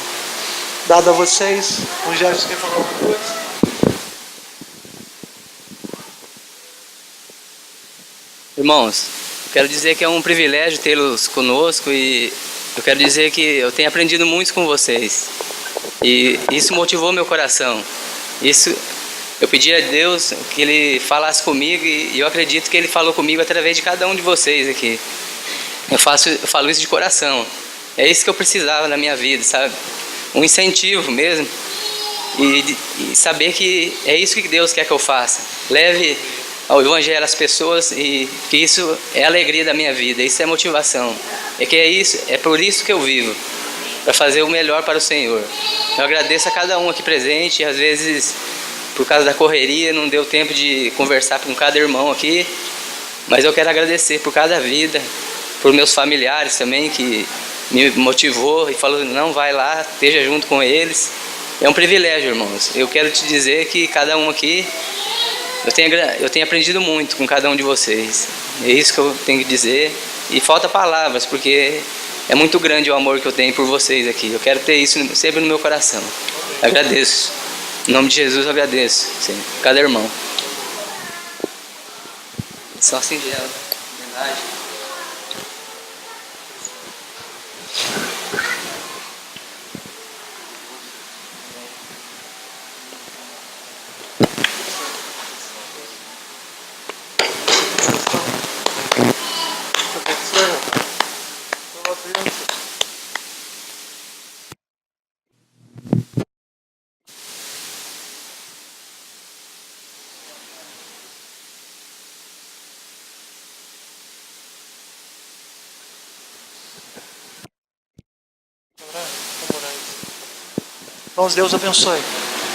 S7: Dado a vocês, o Jefferson quer falar alguma coisa?
S8: Irmãos, quero dizer que é um privilégio tê-los conosco e eu quero dizer que eu tenho aprendido muito com vocês e isso motivou meu coração. Eu pedi a Deus que Ele falasse comigo e eu acredito que Ele falou comigo através de cada um de vocês aqui. Eu falo isso de coração. É isso que eu precisava na minha vida, sabe? Um incentivo mesmo e saber que é isso que Deus quer que eu faça. Leve ao Evangelho às pessoas e que isso é a alegria da minha vida, isso é motivação. É por isso que eu vivo, para fazer o melhor para o Senhor. Eu agradeço a cada um aqui presente, às vezes por causa da correria, não deu tempo de conversar com cada irmão aqui. Mas eu quero agradecer por cada vida, por meus familiares também, que me motivou e falou, não, vai lá, esteja junto com eles. É um privilégio, irmãos. Eu quero te dizer que cada um aqui, eu tenho aprendido muito com cada um de vocês. É isso que eu tenho que dizer. E falta palavras, porque é muito grande o amor que eu tenho por vocês aqui. Eu quero ter isso sempre no meu coração. Agradeço. Em nome de Jesus, eu agradeço. Sim, cada irmão. Só assim de ela, verdade.
S7: Irmãos, Deus abençoe.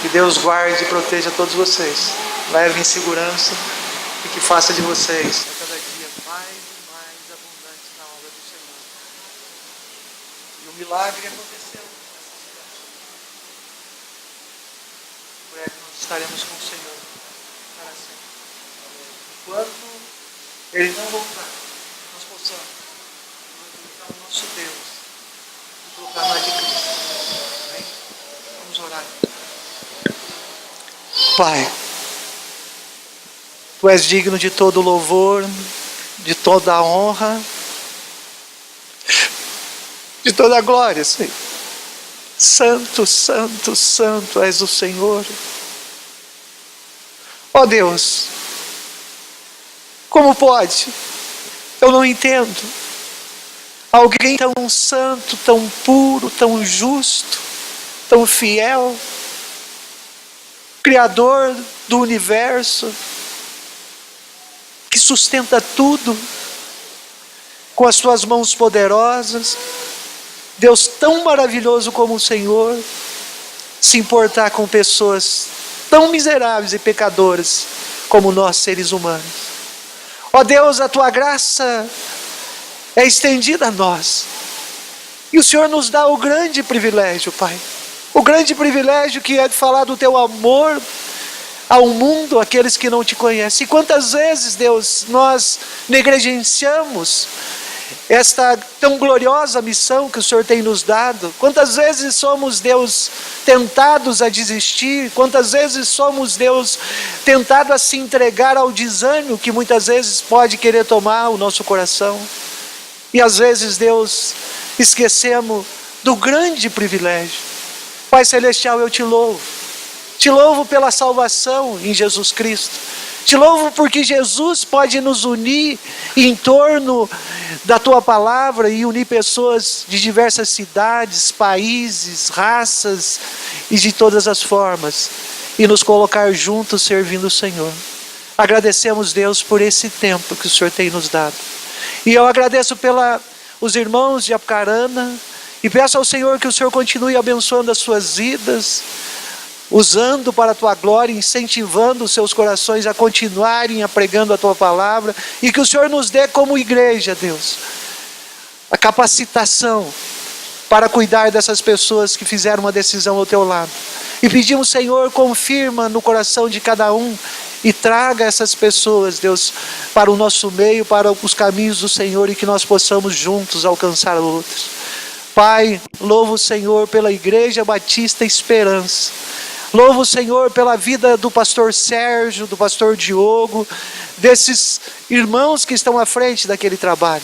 S7: Que Deus guarde e proteja todos vocês. Leve em segurança e que faça de vocês a cada dia mais e mais abundantes na obra do Senhor. E o milagre aconteceu nessa cidade. Em breve nós estaremos com o Senhor para sempre. Enquanto Ele não voltar, nós possamos glorificar o nosso Deus e proclamar de Cristo. Amém? Vamos orar. Pai, Tu és digno de todo louvor, de toda a honra, de toda a glória, Senhor. Santo, santo, santo és o Senhor. Ó Deus, como pode? Eu não entendo. Alguém tão santo, tão puro, tão justo, tão fiel, Criador do universo, que sustenta tudo com as suas mãos poderosas, Deus tão maravilhoso como o Senhor, se importar com pessoas tão miseráveis e pecadoras como nós, seres humanos. Ó Deus, a Tua graça é estendida a nós, e o Senhor nos dá o grande privilégio, Pai, o grande privilégio que é de falar do Teu amor ao mundo, aqueles que não Te conhecem. E quantas vezes, Deus, nós negligenciamos esta tão gloriosa missão que o Senhor tem nos dado. Quantas vezes somos, Deus, tentados a desistir. Quantas vezes somos, Deus, tentados a se entregar ao desânimo que muitas vezes pode querer tomar o nosso coração. E às vezes, Deus, esquecemos do grande privilégio. Pai Celestial, eu Te louvo. Te louvo pela salvação em Jesus Cristo. Te louvo porque Jesus pode nos unir em torno da Tua palavra e unir pessoas de diversas cidades, países, raças e de todas as formas, e nos colocar juntos servindo o Senhor. Agradecemos, Deus, por esse tempo que o Senhor tem nos dado. E eu agradeço pelos irmãos de Apucarana e peço ao Senhor que o Senhor continue abençoando as suas vidas, usando para a Tua glória, incentivando os seus corações a continuarem pregando a Tua palavra, e que o Senhor nos dê como igreja, Deus, a capacitação para cuidar dessas pessoas que fizeram uma decisão ao Teu lado. E pedimos, Senhor, confirma no coração de cada um e traga essas pessoas, Deus, para o nosso meio, para os caminhos do Senhor, e que nós possamos juntos alcançar outros. Pai, louvo o Senhor pela Igreja Batista Esperança. Louvo o Senhor pela vida do pastor Sérgio, do pastor Diogo, desses irmãos que estão à frente daquele trabalho.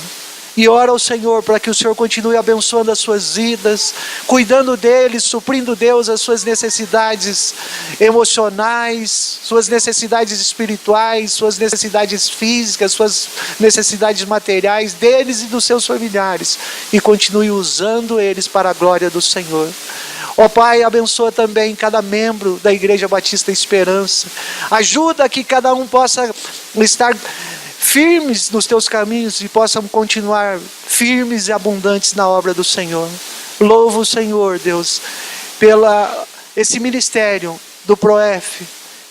S7: E ora ao Senhor para que o Senhor continue abençoando as suas vidas, cuidando deles, suprindo, Deus, as suas necessidades emocionais, suas necessidades espirituais, suas necessidades físicas, suas necessidades materiais deles e dos seus familiares. E continue usando eles para a glória do Senhor. Ó Pai, abençoa também cada membro da Igreja Batista Esperança. Ajuda que cada um possa estar firmes nos Teus caminhos e possam continuar firmes e abundantes na obra do Senhor. Louvo o Senhor, Deus, pela esse ministério do PROEF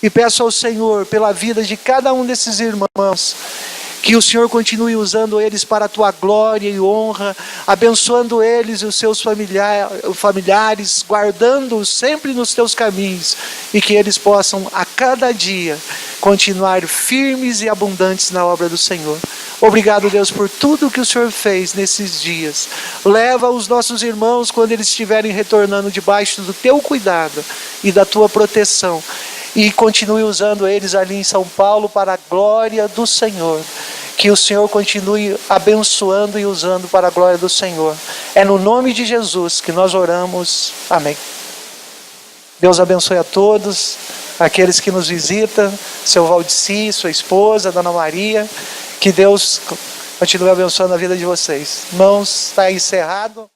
S7: E peço ao Senhor, pela vida de cada um desses irmãos, que o Senhor continue usando eles para a tua glória e honra, abençoando eles e os seus familiares, guardando-os sempre nos teus caminhos, e que eles possam a cada dia continuar firmes e abundantes na obra do Senhor. Obrigado, Deus, por tudo que o Senhor fez nesses dias. Leva os nossos irmãos quando eles estiverem retornando debaixo do teu cuidado e da tua proteção. E continue usando eles ali em São Paulo para a glória do Senhor. Que o Senhor continue abençoando e usando para a glória do Senhor. É no nome de Jesus que nós oramos. Amém. Deus abençoe a todos, aqueles que nos visitam, seu Valdici, sua esposa, Dona Maria. Que Deus continue abençoando a vida de vocês. Irmãos, está encerrado.